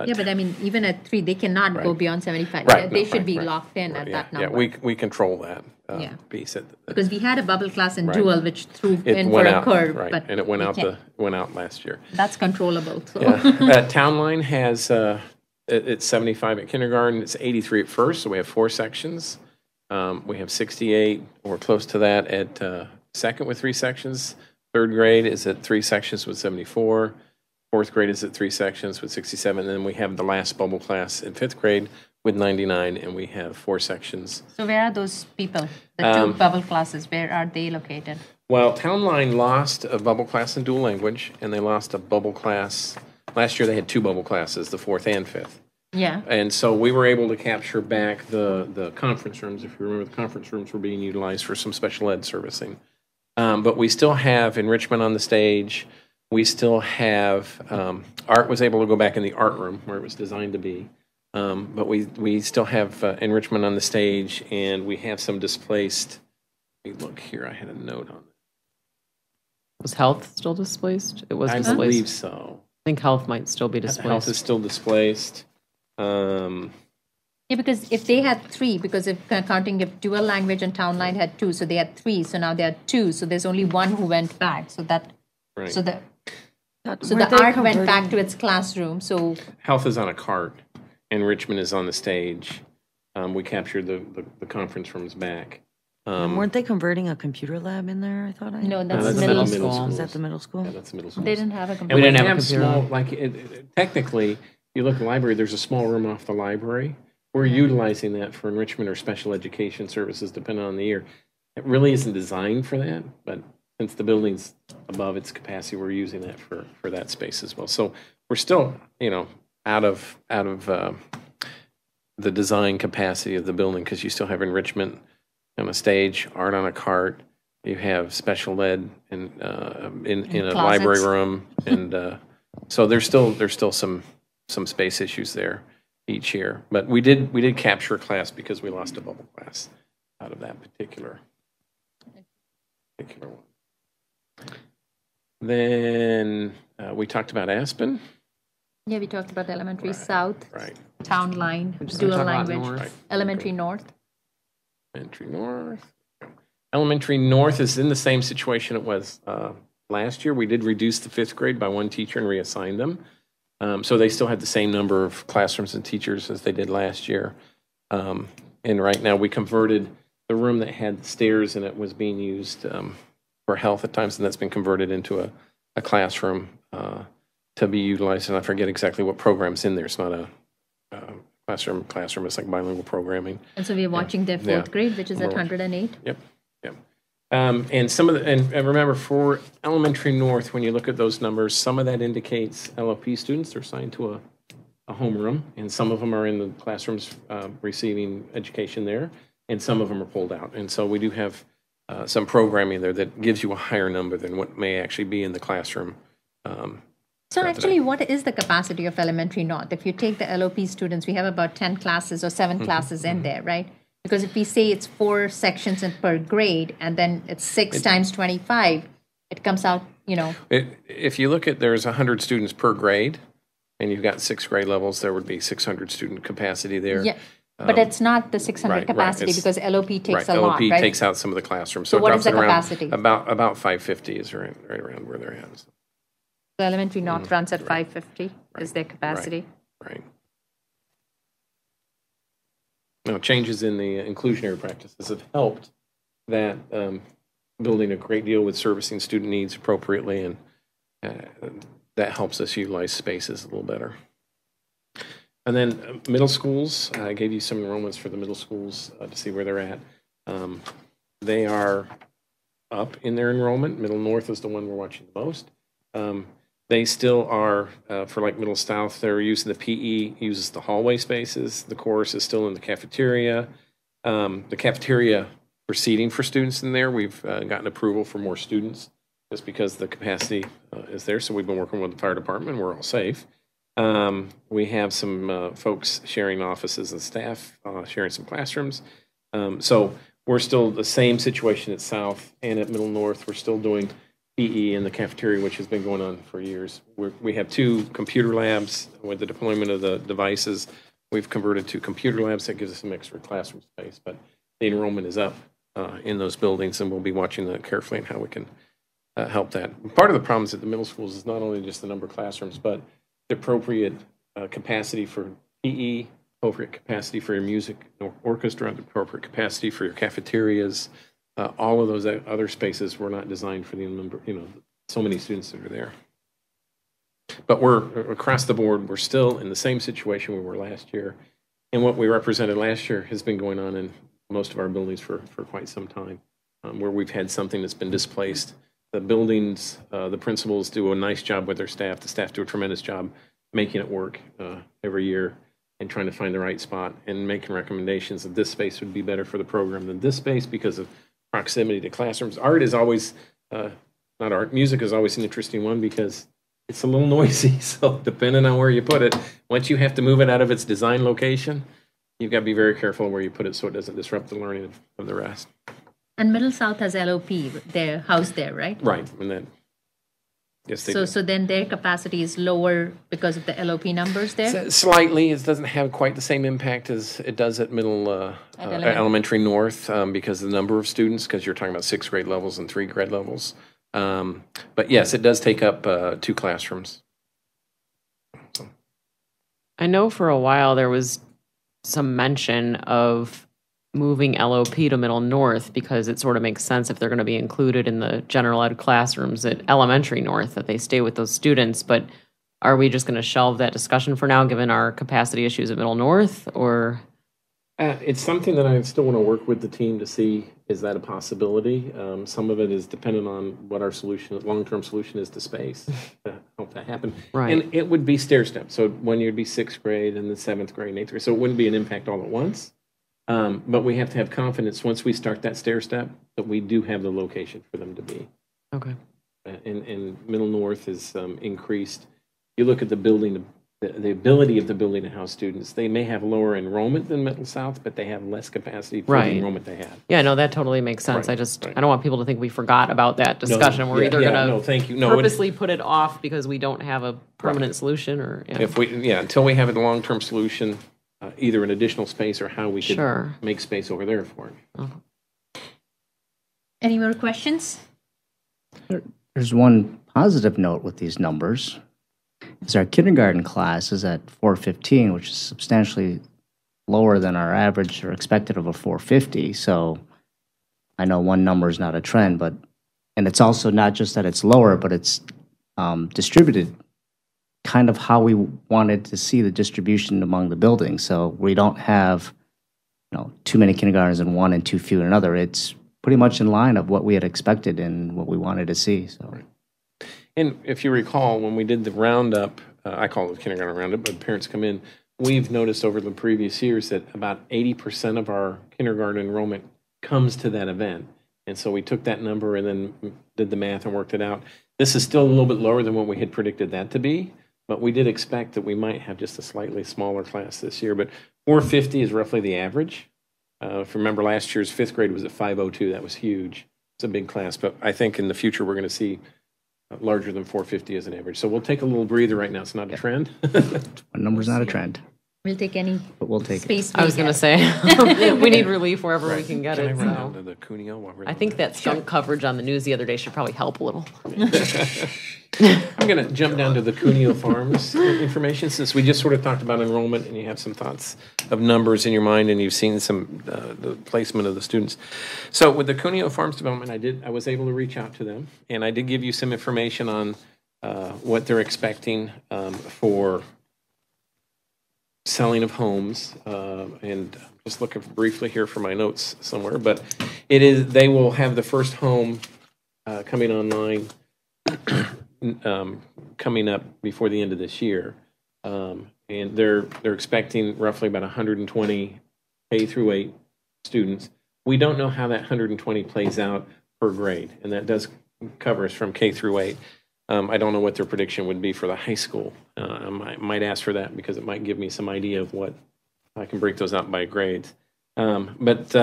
Yeah, but I mean, even at 3, they cannot go Right. beyond 75. Right, They no, should right, be right, locked in right, at yeah, that number. Yeah, we control that Yeah. piece. Because we had a bubble class in Right. dual, which threw It in for went a out, curve, right, but and it went we out can't- went out last year. That's controllable. So. Yeah. Town Line has it's 75 at kindergarten. It's 83 at first, so we have 4 sections. We have 68 or close to that at second with 3 sections. Third grade is at 3 sections with 74. Fourth grade is at 3 sections with 67. And then we have the last bubble class in 5th grade with 99, and we have 4 sections. So where are those people? The 2 bubble classes, where are they located? Well, Town Line lost a bubble class in dual language, and they lost a bubble class. Last year they had 2 bubble classes, the 4th and 5th. Yeah. And so we were able to capture back the conference rooms. If you remember, the conference rooms were being utilized for some special ed servicing. But we still have enrichment on the stage. We still have, art was able to go back in the art room where it was designed to be. But we still have enrichment on the stage, and we have some displaced. Let me look here. I had a note on it. Was health still displaced? It was I displaced. believe so. I think health might still be displaced. Health is still displaced. Yeah, because if they had 3, because if counting if dual language and Town Line had 2, so they had 3, so now they are 2, so there's only 1 who went back. So that, Right. so the That- so weren't the they art went converting- back to its classroom. So Health is on a cart. Enrichment is on the stage. We captured the conference rooms back. Weren't they converting a computer lab in there? I thought I. no, that's, that's middle the middle school. Is schools. that the middle school? Yeah, that's middle school. They didn't have a And computer. We didn't have a have computer. small, like, technically, you look at the library, there's a small room off the library. We're utilizing that for enrichment or special education services, depending on the year. It really isn't designed for that, but since the building's above its capacity, we're using that for that space as well. So we're still, out of the design capacity of the building, because you still have enrichment on a stage, art on a cart. You have special ed in a library closets. room, and so there's still some space issues there each year. But we did capture a class because we lost a bubble class out of that particular one. Then we talked about Aspen. Yeah, we talked about elementary Right, south, right. Town Line, We're just gonna dual talk about language, north. Right. elementary north. Elementary North. Elementary North is in the same situation it was last year. We did reduce the 5th grade by 1 teacher and reassign them. So they still have the same number of classrooms and teachers as they did last year. And right now we converted the room that had the stairs and it was being used for health at times, and that's been converted into a classroom to be utilized. And I forget exactly what program's in there. It's not a classroom. It's like bilingual programming. And so we're watching their 4th Yeah. grade, which is at We're watching. 108. Yep. And some of the, and remember, for elementary north, when you look at those numbers, some of that indicates LOP students are assigned to a homeroom, and some of them are in the classrooms receiving education there, and some of them are pulled out. And so we do have some programming there that gives you a higher number than what may actually be in the classroom. So actually, what is the capacity of elementary north? If you take the LOP students, we have about 10 classes or 7 classes in there, right? Because if we say it's 4 sections per grade, and then it's 6 times 25, it comes out, If you look at, there's 100 students per grade, and you've got 6 grade levels, there would be 600 student capacity there. Yeah, but it's not the 600 right, capacity it's- because LOP takes Right, a lot, LOP right? takes out some of the classrooms. So it what drops is the it around capacity? About 550 is right around where they're at. The elementary north runs at 550 is their capacity. Right. Now, changes in the inclusionary practices have helped that building a great deal with servicing student needs appropriately, and that helps us utilize spaces a little better. And then middle schools, I gave you some enrollments for the middle schools to see where they're at. They are up in their enrollment. Middle North is the one we're watching the most. They still are, for like Middle South, they're using the PE, uses the hallway spaces. The chorus is still in the cafeteria. The cafeteria for seating for students in there, we've gotten approval for more students just because the capacity is there. So we've been working with the fire department. We're all safe. We have some folks sharing offices and staff, sharing some classrooms. So we're still the same situation at South and at Middle North. We're still doing PE in the cafeteria, which has been going on for years. We have 2 computer labs with the deployment of the devices. We've converted to computer labs. That gives us some extra classroom space, but the enrollment is up in those buildings, and we'll be watching that carefully and how we can help that. Part of the problems at the middle schools is not only just the number of classrooms, but the appropriate capacity for PE, appropriate capacity for your music orchestra, appropriate capacity for your cafeterias. All of those other spaces were not designed for the number, so many students that are there. But we're across the board, we're still in the same situation we were last year. And what we represented last year has been going on in most of our buildings for quite some time, where we've had something that's been displaced. The buildings, the principals do a nice job with their staff. The staff do a tremendous job making it work every year and trying to find the right spot and making recommendations that this space would be better for the program than this space because of proximity to classrooms. Art is always, not art, music is always an interesting one because it's a little noisy. So depending on where you put it, once you have to move it out of its design location, you've got to be very careful where you put it so it doesn't disrupt the learning of the rest. And Middle South has LOP, their house there, right? Right, and then, yes, they do. So then their capacity is lower because of the LOP numbers there? Slightly. It doesn't have quite the same impact as it does at elementary north because of the number of students, because you're talking about 6th grade levels and 3 grade levels. But yes, it does take up 2 classrooms. So. I know for a while there was some mention of moving LOP to Middle North because it sort of makes sense if they're going to be included in the general ed classrooms at elementary north that they stay with those students. But are we just going to shelve that discussion for now given our capacity issues at Middle North, or? It's something that I still want to work with the team to see, is that a possibility? Some of it is dependent on what our long-term solution is to space to help that happen. Right. And it would be stair-step. So one year would be 6th grade and then 7th grade and 8th grade. So it wouldn't be an impact all at once. But we have to have confidence once we start that stair-step that we do have the location for them to be. Okay. And Middle North is increased. You look at the building, the ability of the building to house students. They may have lower enrollment than Middle South, but they have less capacity for the enrollment they have. Yeah, no, that totally makes sense. Right, I don't want people to think we forgot about that discussion. We're either going to purposely put it off because we don't have a permanent solution, or until we have a long-term solution. Either an additional space or how we could make space over there for it. Any more questions? There's one positive note with these numbers. Is our kindergarten class is at 415, which is substantially lower than our average or expected of a 450. So I know one number is not a trend, and it's also not just that it's lower, but it's distributed kind of how we wanted to see the distribution among the buildings. So we don't have, too many kindergartens in one and too few in another. It's pretty much in line of what we had expected and what we wanted to see. So, and if you recall, when we did the roundup, I call it the kindergarten roundup, but parents come in. We've noticed over the previous years that about 80% of our kindergarten enrollment comes to that event. And so we took that number and then did the math and worked it out. This is still a little bit lower than what we had predicted that to be. But we did expect that we might have just a slightly smaller class this year. But 450 is roughly the average. If you remember last year's 5th grade was at 502. That was huge. It's a big class. But I think in the future we're going to see larger than 450 as an average. So we'll take a little breather right now. It's not a trend. One number's not a trend. We'll take any space. I was going to say, we need relief wherever we can get it. Can I run down to the Cuneo while we're I think that skunk coverage on the news the other day should probably help a little. I'm going to jump down to the Cuneo Farms information, since we just sort of talked about enrollment and you have some thoughts of numbers in your mind and you've seen some the placement of the students. So with the Cuneo Farms development, I was able to reach out to them, and I did give you some information on what they're expecting for selling of homes, and just looking briefly here for my notes somewhere, but they will have the first home coming online coming up before the end of this year, and they're expecting roughly about 120 K through 8 students. We don't know how that 120 plays out per grade, and that does cover us from K through 8. I don't know what their prediction would be for the high school. I might ask for that because it might give me some idea of what I can break those out by grades. But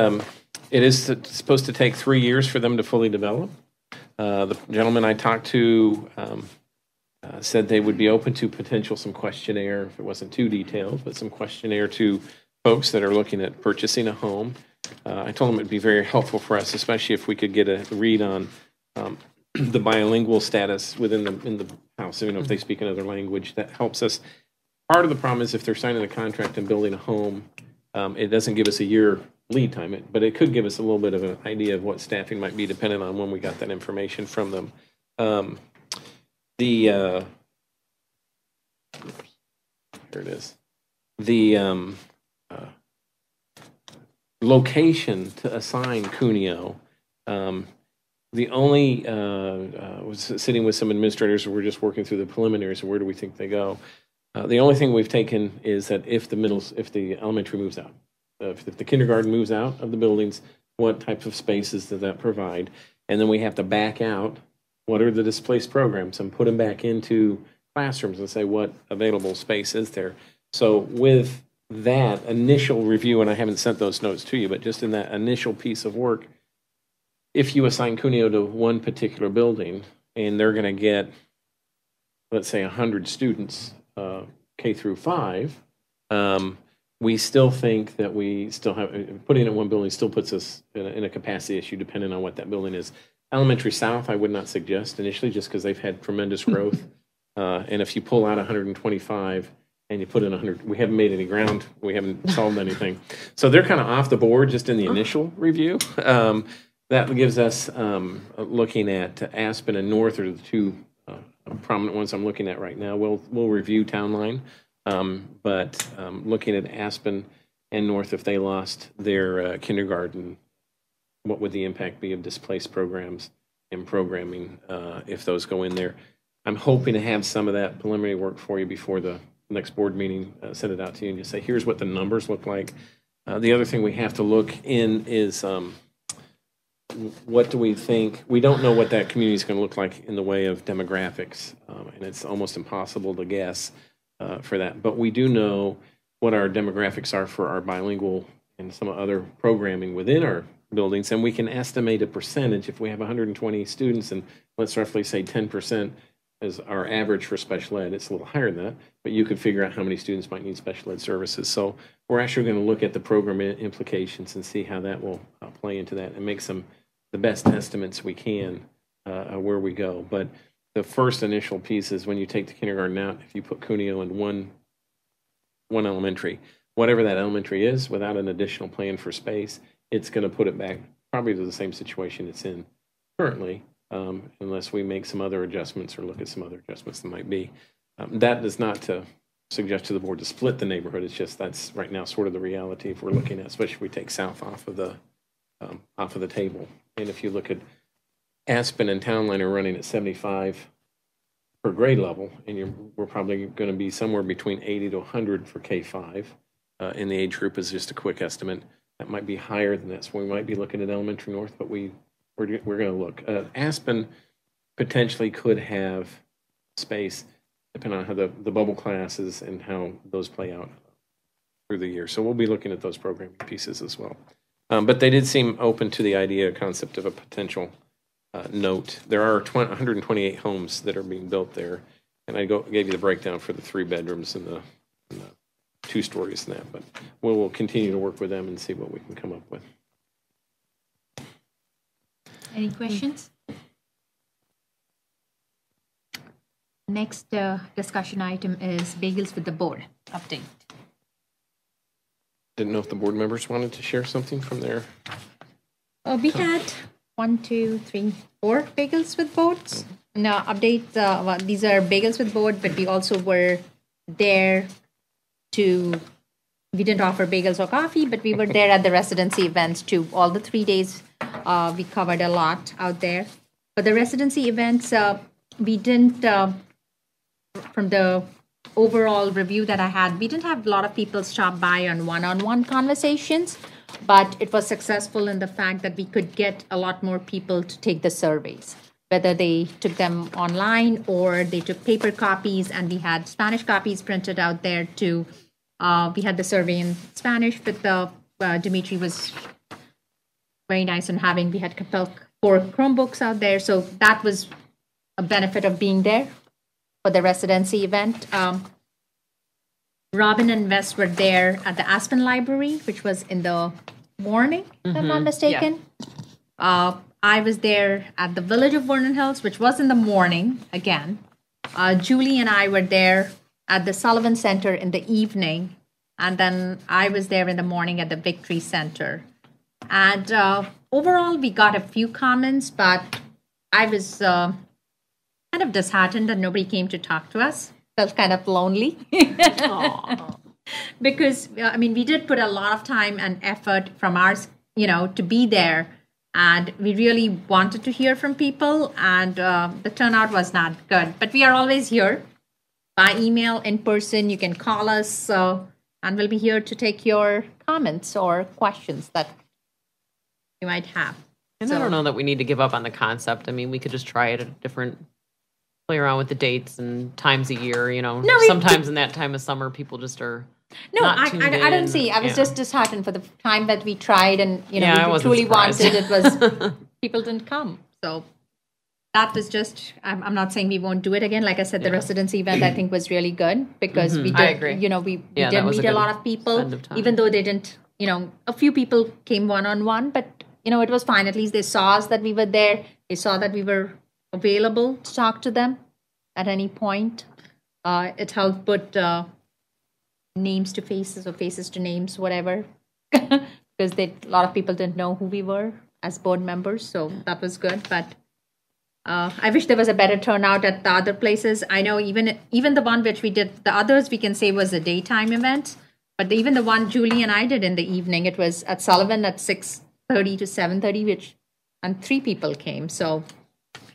it is supposed to take 3 years for them to fully develop. The gentleman I talked to said they would be open to potential some questionnaire, if it wasn't too detailed, but some questionnaire to folks that are looking at purchasing a home. I told them it'd be very helpful for us, especially if we could get a read on the bilingual status in the house. You know, if they speak another language, that helps us. Part of the problem is if they're signing a contract and building a home, it doesn't give us a year lead time, but it could give us a little bit of an idea of what staffing might be depending on when we got that information from them. There it is. The location to assign Cuneo. The only was sitting with some administrators who were just working through the preliminaries of where do we think they go. The only thing we've taken is that if the elementary moves out, if the kindergarten moves out of the buildings, what type of spaces does that provide? And then we have to back out what are the displaced programs and put them back into classrooms and say what available space is there. So with that initial review, and I haven't sent those notes to you, but just in that initial piece of work, if you assign Cuneo to one particular building and they're going to get, let's say, 100 students, K through 5, we still think that we still have, putting it in one building still puts us in a capacity issue depending on what that building is. Elementary South, I would not suggest initially just because they've had tremendous growth. And if you pull out 125 and you put in 100, we haven't made any ground, we haven't solved anything. So they're kind of off the board just in the initial review. That gives us, looking at Aspen and North are the two prominent ones I'm looking at right now. We'll review Town Line, but looking at Aspen and North, if they lost their kindergarten, what would the impact be of displaced programs and programming if those go in there? I'm hoping to have some of that preliminary work for you before the next board meeting, send it out to you and just say, here's what the numbers look like. The other thing we have to look in is what do we think? We don't know what that community is going to look like in the way of demographics, and it's almost impossible to guess for that. But we do know what our demographics are for our bilingual and some other programming within our buildings, and we can estimate a percentage. If we have 120 students, and let's roughly say 10% is our average for special ed, it's a little higher than that, but you could figure out how many students might need special ed services. So we're actually going to look at the program implications and see how that will play into that and make the best estimates we can where we go. But the first initial piece is when you take the kindergarten out, if you put Cuneo in one elementary, whatever that elementary is, without an additional plan for space, it's going to put it back probably to the same situation it's in currently, unless we make some other adjustments or look at some other adjustments that might be. That is not to suggest to the board to split the neighborhood. It's just that's right now sort of the reality if we're looking at, especially if we take South off of the table. And if you look at Aspen and Town Line are running at 75 per grade level, and we're probably going to be somewhere between 80 to 100 for K5 in the age group is just a quick estimate. That might be higher than that, so we might be looking at Elementary North, but we're going to look. Aspen potentially could have space depending on how the bubble classes and how those play out through the year. So we'll be looking at those programming pieces as well. But they did seem open to the idea, concept of a potential note. There are 128 homes that are being built there, and I gave you the breakdown for the 3 bedrooms and the 2 stories and that. But we will continue to work with them and see what we can come up with. Any questions? Next discussion item is bagels with the board update. Didn't know if the board members wanted to share something from there. We had 1, 2, 3, 4 bagels with boards. Now update, these are bagels with board, but we also were there we didn't offer bagels or coffee, but we were there at the residency events too. All the 3 days, we covered a lot out there. But the residency events, we didn't, from the overall review that I had, we didn't have a lot of people stop by on one-on-one conversations, but it was successful in the fact that we could get a lot more people to take the surveys. whether they took them online or they took paper copies, and we had Spanish copies printed out there too. We had the survey in Spanish, but Dimitri was very nice in having, we had 4 Chromebooks out there, so that was a benefit of being there for the residency event. Robin and Wes were there at the Aspen Library, which was in the morning, if I'm not mistaken. I was there at the Village of Vernon Hills, which was in the morning again. Julie and I were there at the Sullivan Center in the evening, and then I was there in the morning at the Victory Center. And overall, we got a few comments, but I was kind of disheartened that nobody came to talk to us. Felt kind of lonely. Because, I mean, we did put a lot of time and effort from ours, to be there. And we really wanted to hear from people, and the turnout was not good. But we are always here by email, in person. You can call us, and we'll be here to take your comments or questions that you might have. And I don't know that we need to give up on the concept. I mean, we could just try it at a different, play around with the dates and times a year, sometimes in that time of summer, people just are not tuned I don't in. see. I was just disheartened for the time that we tried, and, we wasn't truly surprised. wanted. It was, people didn't come. So that was just, I'm not saying we won't do it again. Like I said, the residency event, I think, was really good because we did, I agree. We Yeah, did that was meet a a good lot of people, spend of time. even though they didn't, a few people came one-on-one, but, it was fine. At least they saw us, that we were there. They saw that we were available to talk to them at any point. It helped put names to faces or faces to names, whatever, because a lot of people didn't know who we were as board members, so that was good. But I wish there was a better turnout at the other places. I know even the one which we did, the others we can say was a daytime event, but even the one Julie and I did in the evening, it was at Sullivan at 6:30 to 7:30, and 3 people came. So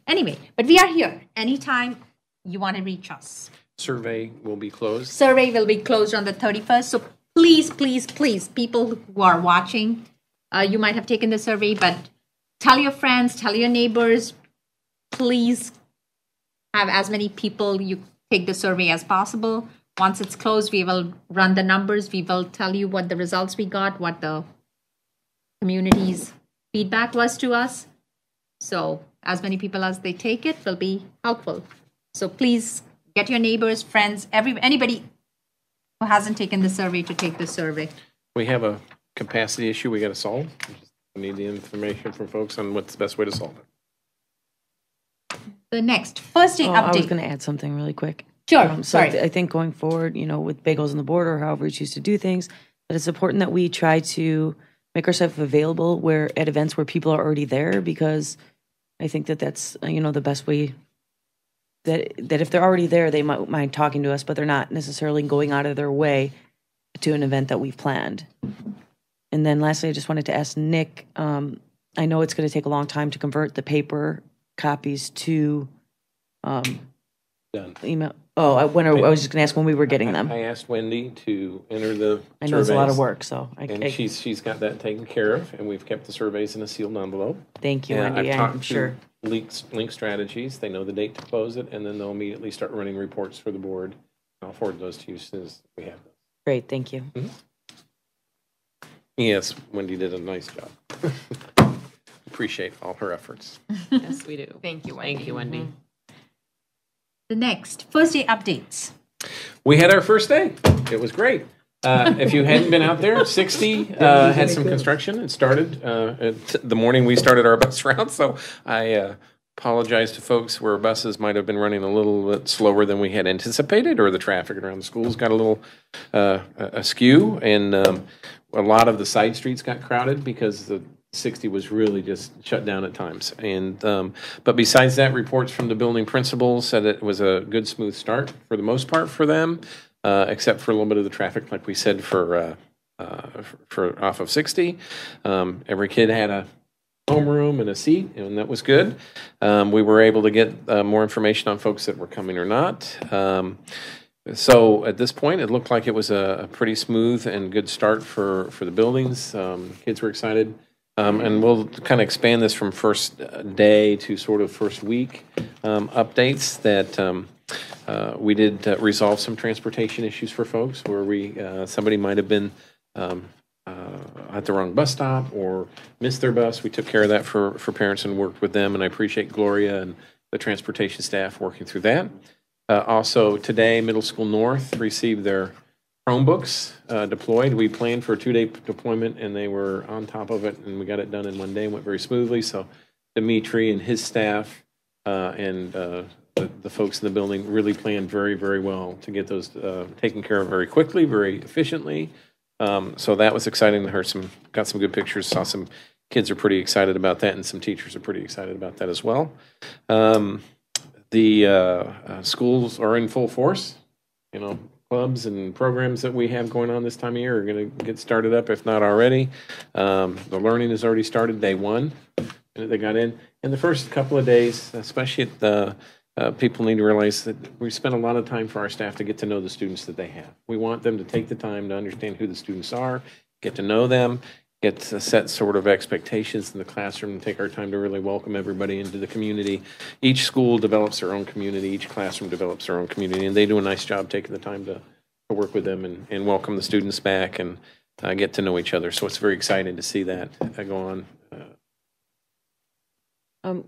anyway, but we are here anytime you want to reach us. Survey will be closed. Survey will be closed on the 31st. So please, please, please, people who are watching, you might have taken the survey, but tell your friends, tell your neighbors, please have as many people you take the survey as possible. Once it's closed, we will run the numbers. We will tell you what the results we got, what the community's feedback was to us. So as many people as they take it will be helpful. So please get your neighbors, friends, anybody who hasn't taken the survey to take the survey. We have a capacity issue we got to solve. We need the information from folks on what's the best way to solve it. The next first day I was update. going to add something really quick. Sure. So Sorry. I think going forward, with Bagels on the Board or however we choose to do things, that it's important that we try to make ourselves available at events where people are already there, because I think that's the best way. That if they're already there, they might mind talking to us, but they're not necessarily going out of their way to an event that we've planned. And then lastly, I just wanted to ask Nick, I know it's going to take a long time to convert the paper copies to Done. email. Oh, I was just going to ask when we were getting them. I asked Wendy to enter the I know it's a lot of surveys, work, so and she's got that taken care of, and we've kept the surveys in a sealed envelope. thank you, And Wendy. I've I'm talked sure. to Link Strategies. They know the date to close it, and then they'll immediately start running reports for the board. I'll forward those to you as soon as we have those. Great, thank you. Yes, Wendy did a nice job. Appreciate all her efforts. Yes, we do. Thank you, Wendy. Thank you, Wendy. The next first day updates. We had our first day. It was great. If you hadn't been out there, 60 had some construction. It started the morning we started our bus route, so I apologize to folks where buses might have been running a little bit slower than we had anticipated, or the traffic around the schools got a little askew, and a lot of the side streets got crowded because the 60 was really just shut down at times. And but besides that, reports from the building principals said it was a good, smooth start for the most part for them, except for a little bit of the traffic, like we said, for off of 60. Every kid had a homeroom and a seat, and that was good. We were able to get more information on folks that were coming or not. So at this point, it looked like it was a pretty smooth and good start for the buildings. Kids were excited. And we'll kind of expand this from first day to sort of first week updates that we did resolve some transportation issues for folks where somebody might have been at the wrong bus stop or missed their bus. We took care of that for parents and worked with them, and I appreciate Gloria and the transportation staff working through that. Also today, Middle School North received their Chromebooks deployed. We planned for a 2-day deployment, and they were on top of it, and we got it done in 1 day. Went very smoothly. So Dimitri and his staff and the folks in the building really planned very, very well to get those taken care of very quickly, very efficiently. So that was exciting. Got some good pictures. Saw some kids are pretty excited about that, and some teachers are pretty excited about that as well. The schools are in full force. Clubs and programs that we have going on this time of year are going to get started up, if not already. The learning has already started day one. They got in the first couple of days, especially at the people need to realize that we spend a lot of time for our staff to get to know the students that they have. We want them to take the time to understand who the students are, get to know them, get to set sort of expectations in the classroom, and take our time to really welcome everybody into the community. Each school develops their own community. Each classroom develops their own community, and they do a nice job taking the time to work with them and welcome the students back and get to know each other. So it's very exciting to see that go on.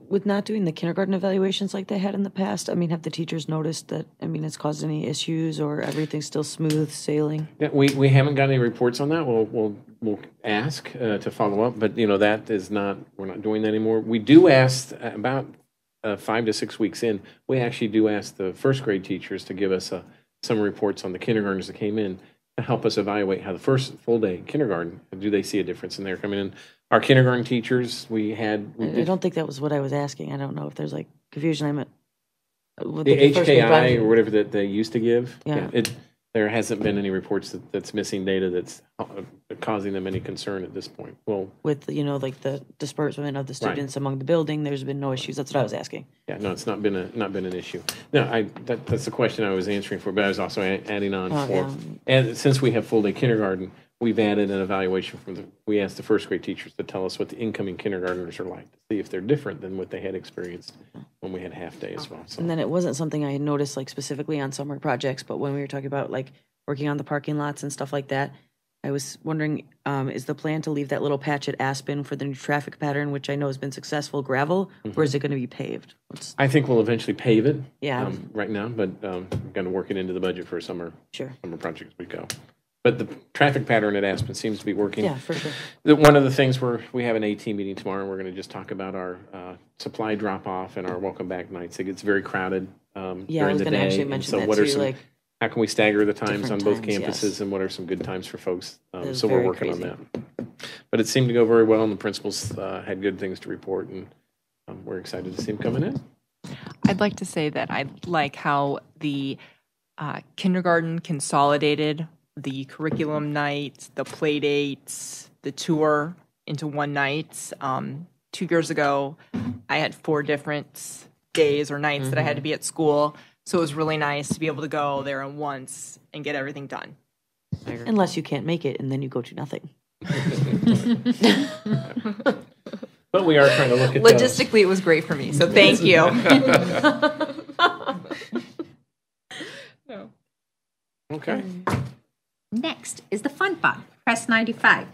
With not doing the kindergarten evaluations like they had in the past, have the teachers noticed that, it's caused any issues or everything's still smooth sailing? Yeah, we haven't got any reports on that. We'll ask to follow up, but that is not, we're not doing that anymore. We do ask about 5 to 6 weeks in, we actually do ask the first grade teachers to give us some reports on the kindergartners that came in to help us evaluate how the first full day kindergarten, do they see a difference in there coming in. Our kindergarten teachers, I don't think that was what I was asking. I don't know if there's confusion. The HKI or whatever that they used to give. Yeah. There hasn't been any reports that's missing data that's causing them any concern at this point. Well, with the disbursement of the students among the building, there's been no issues. That's what I was asking. Yeah, no, it's not been an issue. No, that's the question I was answering for, but I was also adding on and since we have full day kindergarten, we've added an evaluation we asked the first grade teachers to tell us what the incoming kindergartners are like, to see if they're different than what they had experienced when we had half day as well. So. And then it wasn't something I had noticed specifically on summer projects, but when we were talking about working on the parking lots and stuff like that, I was wondering, is the plan to leave that little patch at Aspen for the new traffic pattern, which I know has been successful, gravel, or is it going to be paved? I think we'll eventually pave it. Yeah. Right now, but we're going to work it into the budget for summer project as we go. But the traffic pattern at Aspen seems to be working. Yeah, for sure. One of the things we have an AT meeting tomorrow, and we're going to just talk about our supply drop-off and our welcome back nights. It gets very crowded during the day. I was going to actually mention that too. How can we stagger the times on both campuses, yes. and what are some good times for folks? So we're working on that. But it seemed to go very well, and the principals had good things to report, and we're excited to see them coming in. I'd like to say that I like how the kindergarten consolidated the curriculum night, the play dates, the tour into one night. 2 years ago, I had 4 different days or nights that I had to be at school. So it was really nice to be able to go there at once and get everything done. Unless you can't make it, and then you go to nothing. But we are trying to look at logistically, it was great for me. So thank you. No. Okay. Next is the fun part, Press 95.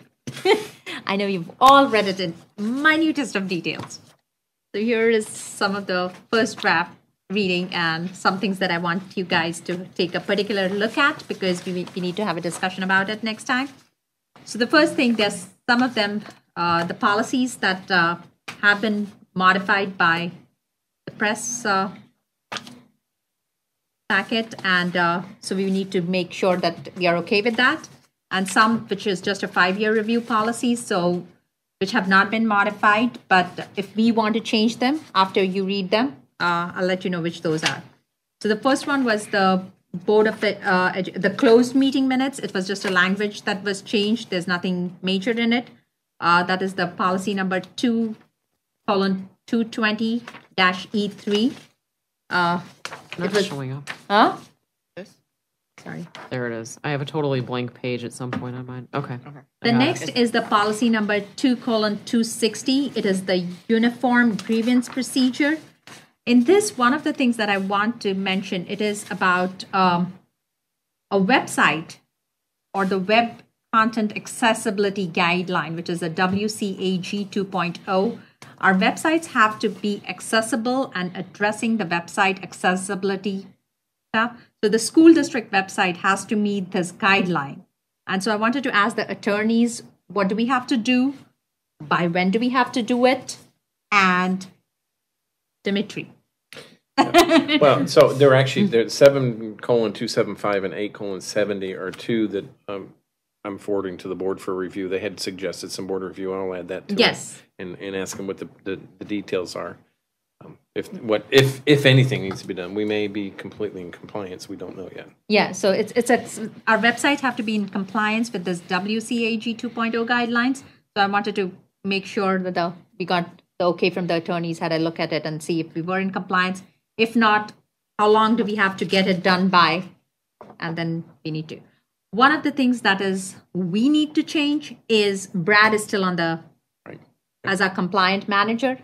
I know you've all read it in minutest of details. So here is some of the first draft reading and some things that I want you guys to take a particular look at because we need to have a discussion about it next time. So the first thing, there's some of them, the policies that have been modified by the press packet, and so we need to make sure that we are okay with that. And some which is just a 5-year review policy, so which have not been modified, but if we want to change them after you read them, I'll let you know which those are. So the first one was the Board of the closed meeting minutes. It was just a language that was changed. There's nothing major in it. That is the policy number 2:220-E3. Not showing up. Huh? This? Sorry. There it is. I have a totally blank page at some point on mine. Okay. The next is the policy number 2:260. It is the uniform grievance procedure. In this, one of the things that I want to mention, it is about a website or the Web Content Accessibility Guideline, which is a WCAG 2.0. Our websites have to be accessible and addressing the website accessibility stuff. So the school district website has to meet this guideline. And so I wanted to ask the attorneys, what do we have to do? By when do we have to do it? And Dimitri. Well, so there are actually, there's 7:275 and 8:70 are two that I'm forwarding to the board for review. They had suggested some board review. I'll add that to Yes. it and ask them what the details are. If anything needs to be done, we may be completely in compliance. We don't know yet. Yeah, so our websites have to be in compliance with this WCAG 2.0 guidelines. So I wanted to make sure that we got the okay from the attorneys, had a look at it and see if we were in compliance. If not, how long do we have to get it done by? And then we need to. One of the things that is we need to change is Brad is still on the as our compliant manager.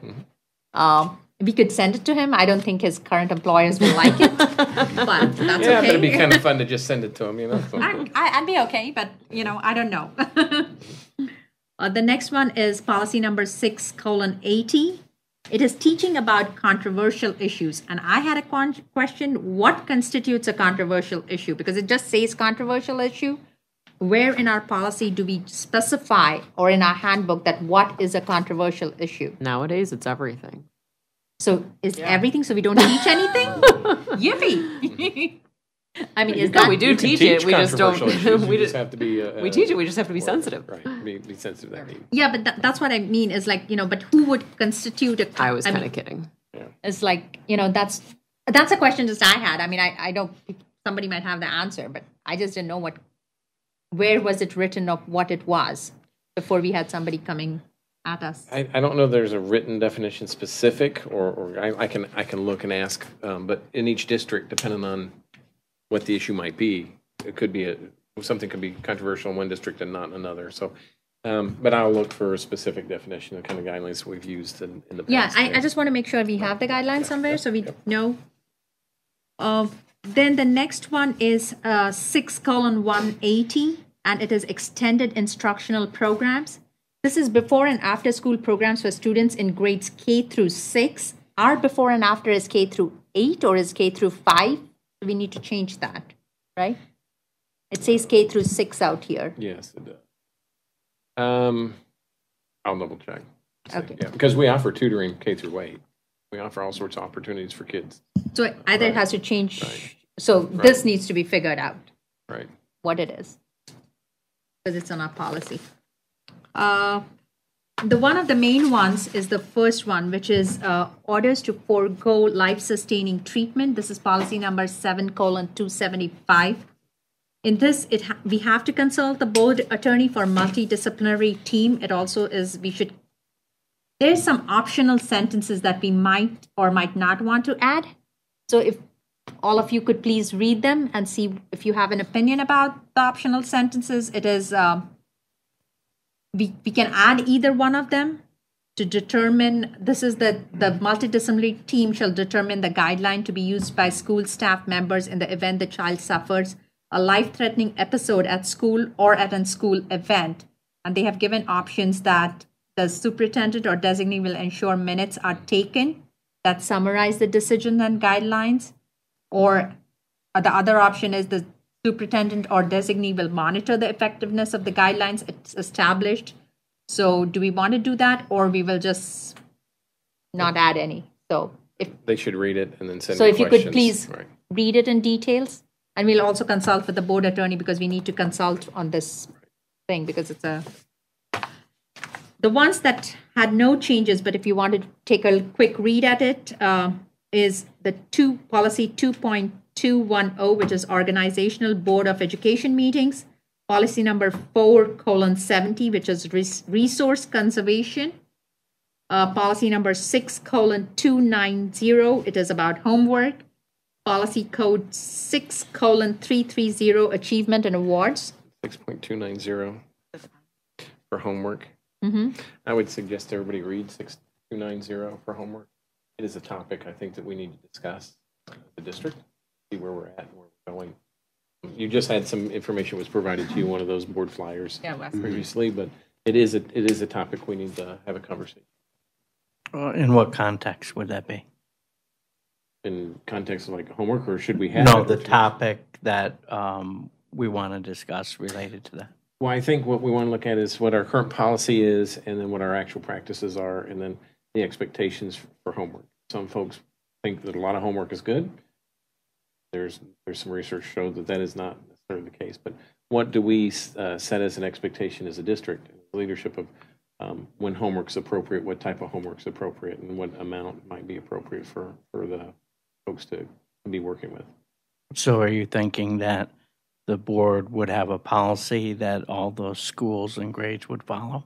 We could send it to him. I don't think his current employers will like it, but that's okay. Yeah, but it'd be kind of fun to just send it to him, you know. So. I'd be okay, but I don't know. The next one is policy number 6:80. It is teaching about controversial issues. And I had a question, what constitutes a controversial issue? Because it just says controversial issue. Where in our policy do we specify, or in our handbook, that what is a controversial issue? Nowadays, it's everything. So is everything, so we don't teach anything? Yippee! I mean, is No, that... we do teach it. We just don't. We just have to be. We teach it. We just have to be sensitive. Right. Be sensitive to that need. Yeah, but that's what I mean is like, but who would constitute a... I was kind of kidding. It's like, that's a question just I had. I mean, I don't, somebody might have the answer, but I just didn't know where was it written of what it was before we had somebody coming at us. I don't know if there's a written definition specific, or I can look and ask, but in each district, depending on what the issue might be, it could be something could be controversial in one district and not in another. So, but I'll look for a specific definition, the kind of guidelines we've used in the past. Yeah, I just want to make sure we have the guidelines somewhere so we know. Then the next one is 6:180, and it is extended instructional programs. This is before and after school programs for students in grades K through 6. Our before and after is K through 8 or is K through 5? We need to change that, right? It says K through 6 out here. Yes, it does. I'll double check. Okay. Yeah, because we offer tutoring K through 8. We offer all sorts of opportunities for kids. So either it has to change. Right. So this needs to be figured out. Right. What it is. Because it's on our policy. One of the main ones is the first one, which is orders to forego life-sustaining treatment. This is policy number 7:275. In this, we have to consult the board attorney for multidisciplinary team. It also is, there's some optional sentences that we might or might not want to add. So if all of you could please read them and see if you have an opinion about the optional sentences. It is, we can add either one of them to determine, this is the multidisciplinary team shall determine the guideline to be used by school staff members in the event the child suffers a life-threatening episode at school or at a school event. And they have given options that the superintendent or designee will ensure minutes are taken that summarize the decision and guidelines. Or the other option is the superintendent or designee will monitor the effectiveness of the guidelines established. So do we want to do that, or we will just not add any? So if they should read it and then send. So me if you questions. could please Right. read it in details, and we'll also consult with the board attorney because we need to consult on this thing because it's the ones that had no changes. But if you want to take a quick read at it, is the policy 2.210, which is organizational board of education meetings. Policy number 4:70, which is resource conservation. Policy number 6:290, it is about homework. policy code 6:330 achievement and awards. 6.290 for homework. Mm-hmm. I would suggest everybody read 6290 for homework. It is a topic I think that we need to discuss as a district, see where we're at and where we're going. You just had some information was provided to you, one of those board flyers previously, but it is a topic we need to have a conversation. In what context would that be? In context of like homework, or should we have No, it, the topic that we want to discuss related to that. Well, I think what we want to look at is what our current policy is, and then what our actual practices are, and then the expectations for homework. Some folks think that a lot of homework is good. There's some research showed that is not necessarily the case. But what do we set as an expectation as a district, leadership of when homework's appropriate, what type of homework's appropriate, and what amount might be appropriate for the folks to be working with. So are you thinking that the board would have a policy that all those schools and grades would follow?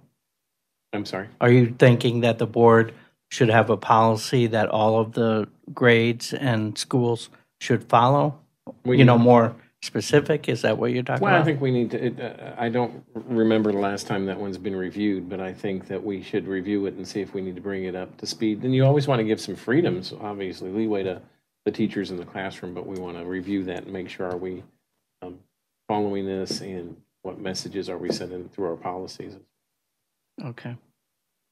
I'm sorry? Are you thinking that the board should have a policy that all of the grades and schools should follow? More specific? Is that what you're talking about? Well, I think we need to, I don't remember the last time that one's been reviewed, but I think that we should review it and see if we need to bring it up to speed. And you always want to give some freedoms, obviously, leeway to the teachers in the classroom, but we want to review that and make sure are we following this and what messages are we sending through our policies. Okay.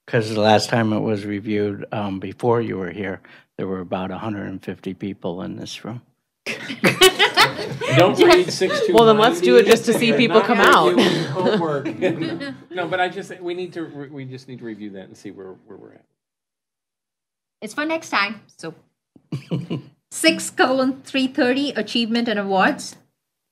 Because the last time it was reviewed, before you were here, there were about 150 people in this room. Don't read 6 Well, then let's do it just to see people come out. Homework. No, but we just need to review that and see where we're at. It's for next time. So 6:330 achievement and awards.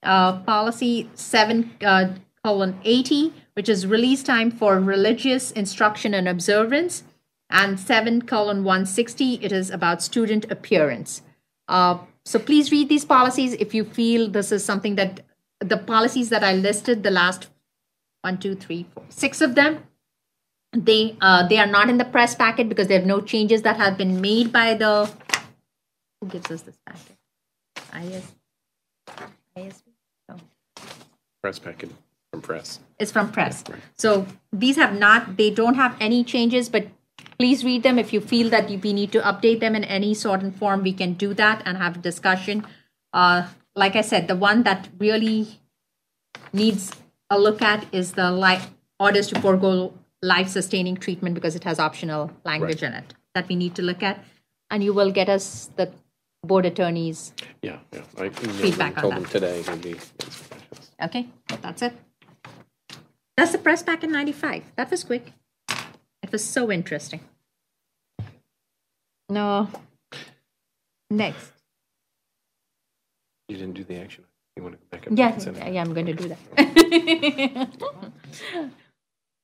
Policy 7:80, which is release time for religious instruction and observance, and 7:160, it is about student appearance. So please read these policies if you feel this is something that the policies that I listed, the last 6 of them, they are not in the press packet because there are no changes that have been made by the, who gives us this packet? ISB? No. Press packet from press. It's from press. Right. So these they don't have any changes, but please read them. If you feel that we need to update them in any sort of form, we can do that and have a discussion. Like I said, the one that really needs a look at is the orders to forego life-sustaining treatment because it has optional language in it that we need to look at. And you will get us the board attorneys. Yeah. Feedback on told that. them today. Okay, that's it. That's the press pack in 95. That was quick. It was so interesting. No. Next. You didn't do the action. You want to go back up? Yeah, I'm going to do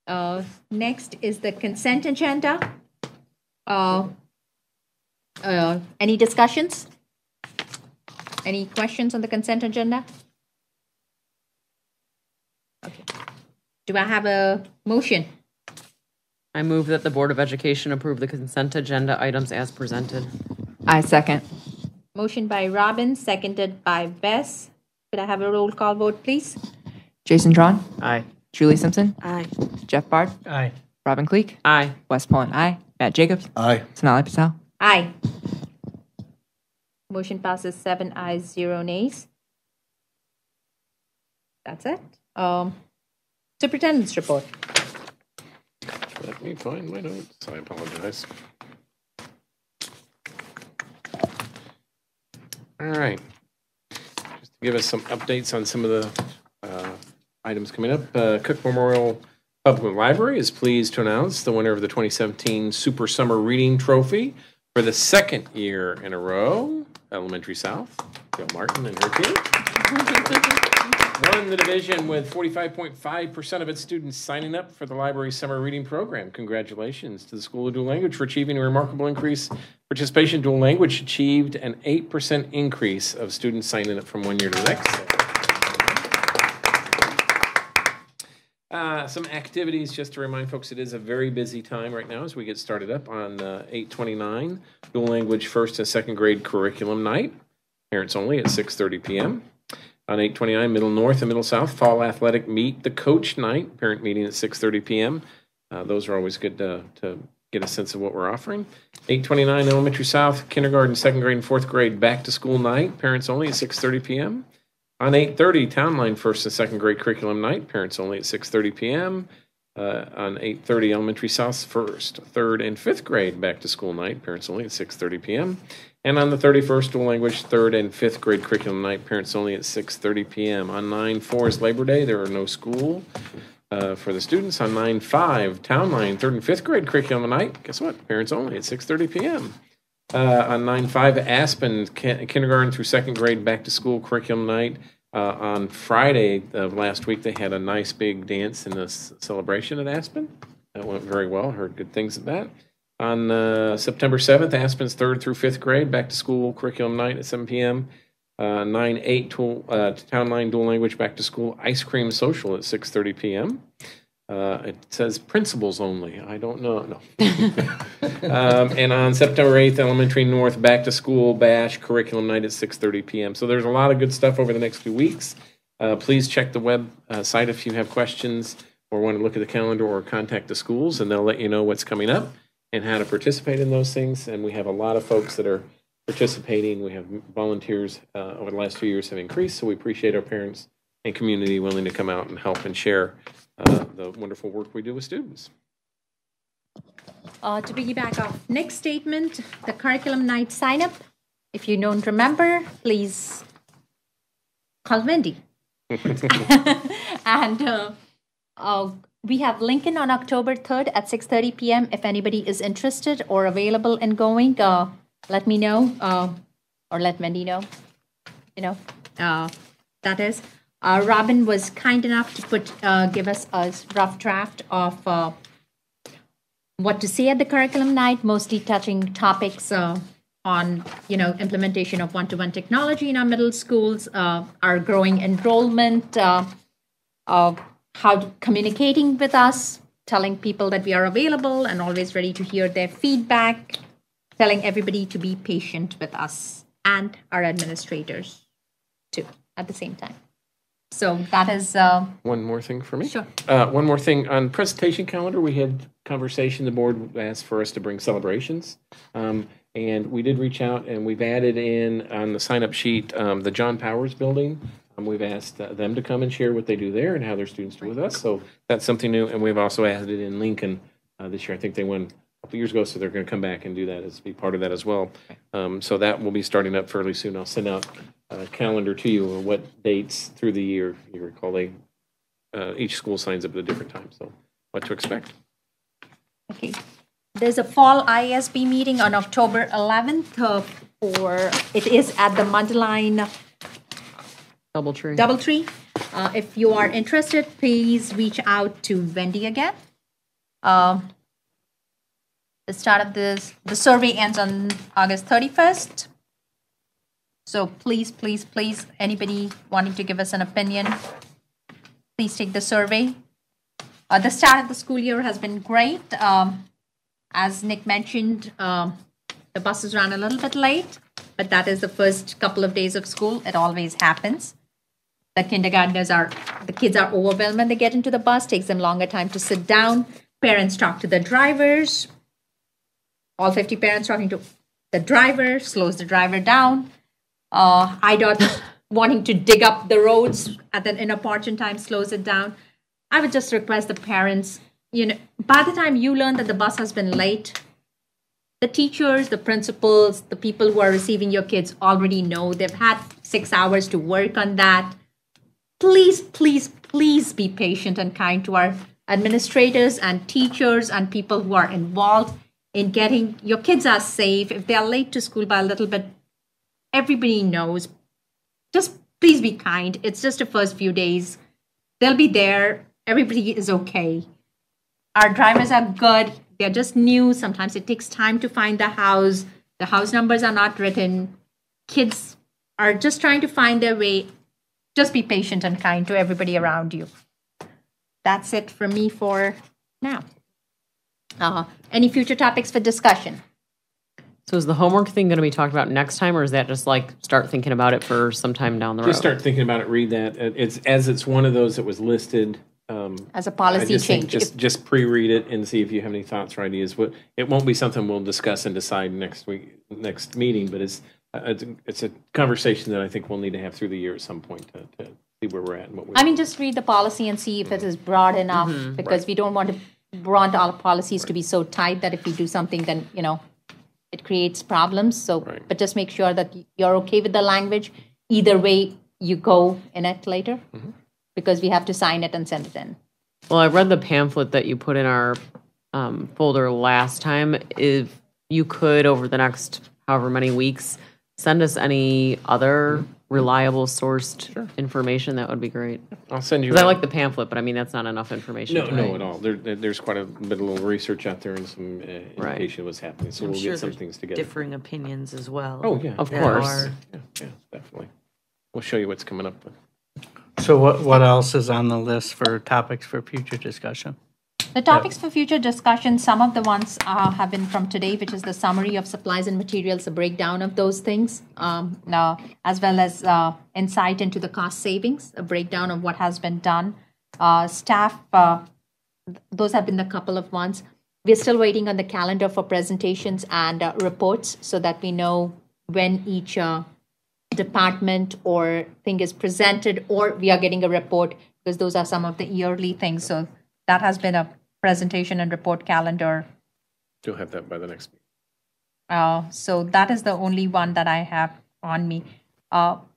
that. Next is the consent agenda. Any discussions? Any questions on the consent agenda? Okay. Do I have a motion? I move that the Board of Education approve the consent agenda items as presented. I second. Motion by Robin, seconded by Bess. Could I have a roll call vote, please? Jason Drawn. Aye. Julie Simpson. Aye. Jeff Bard. Aye. Robin Cleek. Aye. Wes Pullen. Aye. Matt Jacobs. Aye. Sonali Patel. Aye. Motion passes 7 ayes, 0 nays. That's it. Superintendent's report. Let me find my notes. I apologize. All right. Just to give us some updates on some of the items coming up. Cook Memorial Public Library is pleased to announce the winner of the 2017 Super Summer Reading Trophy for the second year in a row. Elementary South, Jill Martin and her team. Won the division with 45.5% of its students signing up for the library's summer reading program. Congratulations to the School of Dual Language for achieving a remarkable increase. Participation in dual language achieved an 8% increase of students signing up from one year to the next. Some activities, just to remind folks, it is a very busy time right now as we get started up on 8/29, dual language first and second grade curriculum night. parents only at 6:30 p.m. On 8/29, Middle North and Middle South, Fall Athletic Meet the Coach Night, parent meeting at 6:30 p.m. Those are always good to get a sense of what we're offering. 8/29, Elementary South, Kindergarten, 2nd grade, and 4th grade Back to School Night, parents only at 6:30 p.m. On 8/30, Town Line 1st and 2nd grade Curriculum Night, parents only at 6:30 p.m. On 8:30, Elementary South's 1st, 3rd, and 5th grade Back to School Night, parents only at 6:30 p.m. And on the 31st, Dual Language 3rd and 5th grade Curriculum Night, parents only at 6:30 p.m. On 9/4 is Labor Day. There are no school for the students. On 9/5, Town Line 3rd and 5th grade Curriculum Night. Guess what? Parents only at 6:30 p.m. On 9/5, Aspen Kindergarten through 2nd grade Back to School Curriculum Night. On Friday of last week, they had a nice big dance in the celebration at Aspen. That went very well. Heard good things of that. On September 7th, Aspen's 3rd through 5th grade Back to School Curriculum Night at 7 p.m. 9/8, Town Line Dual Language Back to School Ice Cream Social at 6:30 p.m. It says principals only. I don't know. No. And on September 8th, Elementary North Back to School Bash Curriculum Night at 6:30 p.m. So there's a lot of good stuff over the next few weeks. Please check the web site if you have questions or want to look at the calendar or contact the schools, and they'll let you know what's coming up and how to participate in those things. And we have a lot of folks that are participating. We have volunteers over the last 2 years have increased, so we appreciate our parents and community willing to come out and help and share the wonderful work we do with students. To piggyback off Nick's statement, the curriculum night sign up, if you don't remember, please call Wendy. And we have Lincoln on October 3rd at 6:30 p.m. If anybody is interested or available and going, let me know or let Wendy know. That is. Robin was kind enough to give us a rough draft of what to say at the curriculum night, mostly touching topics on implementation of one-to-one technology in our middle schools, our growing enrollment, how communicating with us, telling people that we are available and always ready to hear their feedback, telling everybody to be patient with us and our administrators too at the same time. So that is... One more thing for me. Sure. One more thing. On presentation calendar, we had conversation. The board asked for us to bring celebrations. And we did reach out, and we've added in on the sign-up sheet the John Powers building. We've asked them to come and share what they do there and how their students do with us. So that's something new. And we've also added it in Lincoln this year. I think they won a couple years ago, so they're going to come back and do that as be part of that as well. So that will be starting up fairly soon. I'll send out a calendar to you or what dates through the year. If you recall, each school signs up at a different time. So what to expect. Okay. There's a fall ISB meeting on October 11th. It is at the Mundelein Doubletree. If you are interested, please reach out to Wendy again. The start of the survey ends on August 31st. So please, anybody wanting to give us an opinion, please take the survey. The start of the school year has been great. As Nick mentioned, the buses ran a little bit late, but that is the first couple of days of school. It always happens. The kids are overwhelmed when they get into the bus, takes them longer time to sit down. Parents talk to the drivers. All 50 parents talking to the driver, slows the driver down. IDOT wanting to dig up the roads at the inopportune time slows it down. I would just request the parents, by the time you learn that the bus has been late, the teachers, the principals, the people who are receiving your kids already know. They've had 6 hours to work on that. Please be patient and kind to our administrators and teachers and people who are involved in getting your kids are safe. If they are late to school by a little bit, everybody knows. Just please be kind. It's just the first few days. They'll be there. Everybody is okay. Our drivers are good. They're just new. Sometimes it takes time to find the house. The house numbers are not written. Kids are just trying to find their way. Just be patient and kind to everybody around you. That's it from me for now. Any future topics for discussion? So is the homework thing going to be talked about next time, or is that just like start thinking about it for some time down the road? Just start thinking about it, read that. It's one of those that was listed. As a I policy just think change. just pre-read it and see if you have any thoughts or ideas. It won't be something we'll discuss and decide next meeting, but it's a conversation that I think we'll need to have through the year at some point to see where we're at and what we. I mean, just read the policy and see if it is broad enough, because we don't want all policies to be so tight that if we do something, then, it creates problems. So, but just make sure that you're okay with the language. Either way, you go in it later, because we have to sign it and send it in. Well, I read the pamphlet that you put in our folder last time. If you could, over the next however many weeks, send us any other reliable sourced information, that would be great. I'll send you. Because I like the pamphlet, but I mean, that's not enough information. No, at all. There's quite a bit of little research out there and some indication of what's happening. So I'm we'll sure get some there's things together. differing opinions as well. Oh, yeah. Of that course. are- Yeah, definitely. We'll show you what's coming up. So what else is on the list for topics for future discussion? The topics for future discussion, some of the ones have been from today, which is the summary of supplies and materials, a breakdown of those things, now, as well as insight into the cost savings, a breakdown of what has been done. Staff, those have been the couple of ones. We're still waiting on the calendar for presentations and reports so that we know when each department or thing is presented, or we are getting a report, because those are some of the yearly things. So that has been a presentation and report calendar. You'll have that by the next meeting. So that is the only one that I have on me.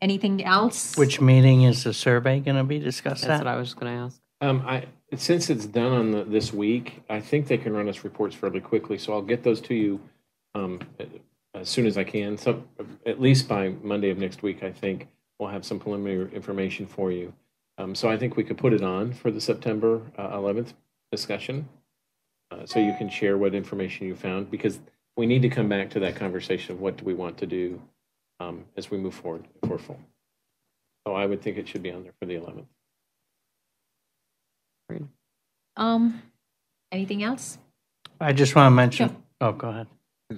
Anything else? Which meeting is the survey going to be discussed That's at? what I was just going to ask. Since it's done on this week, I think they can run us reports fairly quickly. So I'll get those to you as soon as I can. So at least by Monday of next week, I think we'll have some preliminary information for you. So I think we could put it on for the September 11th discussion, so you can share what information you found, because we need to come back to that conversation of what do we want to do as we move forward if we're full. So I would think it should be on there for the 11th. Anything else? I just want to mention, oh, go ahead.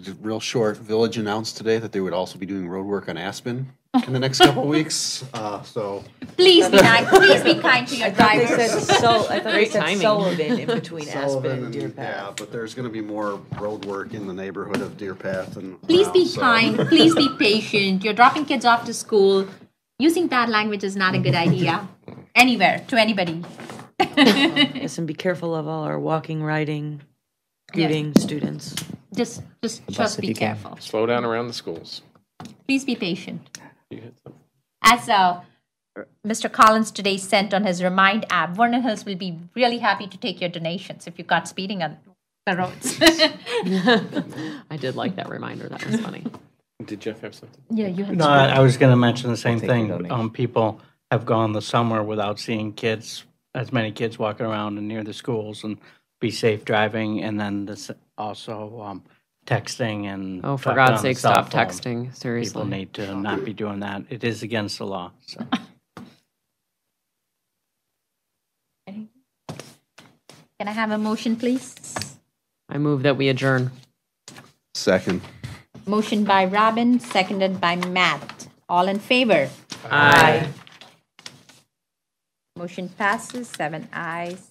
Just real short, Village announced today that they would also be doing road work on Aspen in the next couple of weeks. So Please be nice. Please be kind to your I thought they drivers. said I thought they Great said timing. Sullivan in between Aspen Sullivan and Deer Path. yeah, but there's going to be more road work in the neighborhood of Deer Path and Please be around, so- kind. Please be patient. You're dropping kids off to school. Using bad language is not a good idea. Anywhere, to anybody. Yes, and be careful of all our walking, riding, scooting students. Just if be you can. careful. Slow down around the schools. Please be patient. You hit something. As Mr. Collins today sent on his Remind app, Vernon Hills will be really happy to take your donations if you got speeding on the roads. I did like that reminder. That was funny. Did Jeff have something? Yeah, you have No, I was going to mention the same take the thing. donation. People have gone the summer without seeing as many kids walking around and near the schools, and be safe driving. And then this also texting and Oh, for talking God's on the sake, cell stop phone. texting. Seriously. People need to not be doing that. It is against the law. So. Can I have a motion, please? I move that we adjourn. Second. Motion by Robin, seconded by Matt. All in favor? Aye. Motion passes, 7 ayes,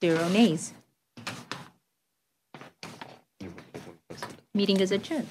0 nays. Meeting is adjourned.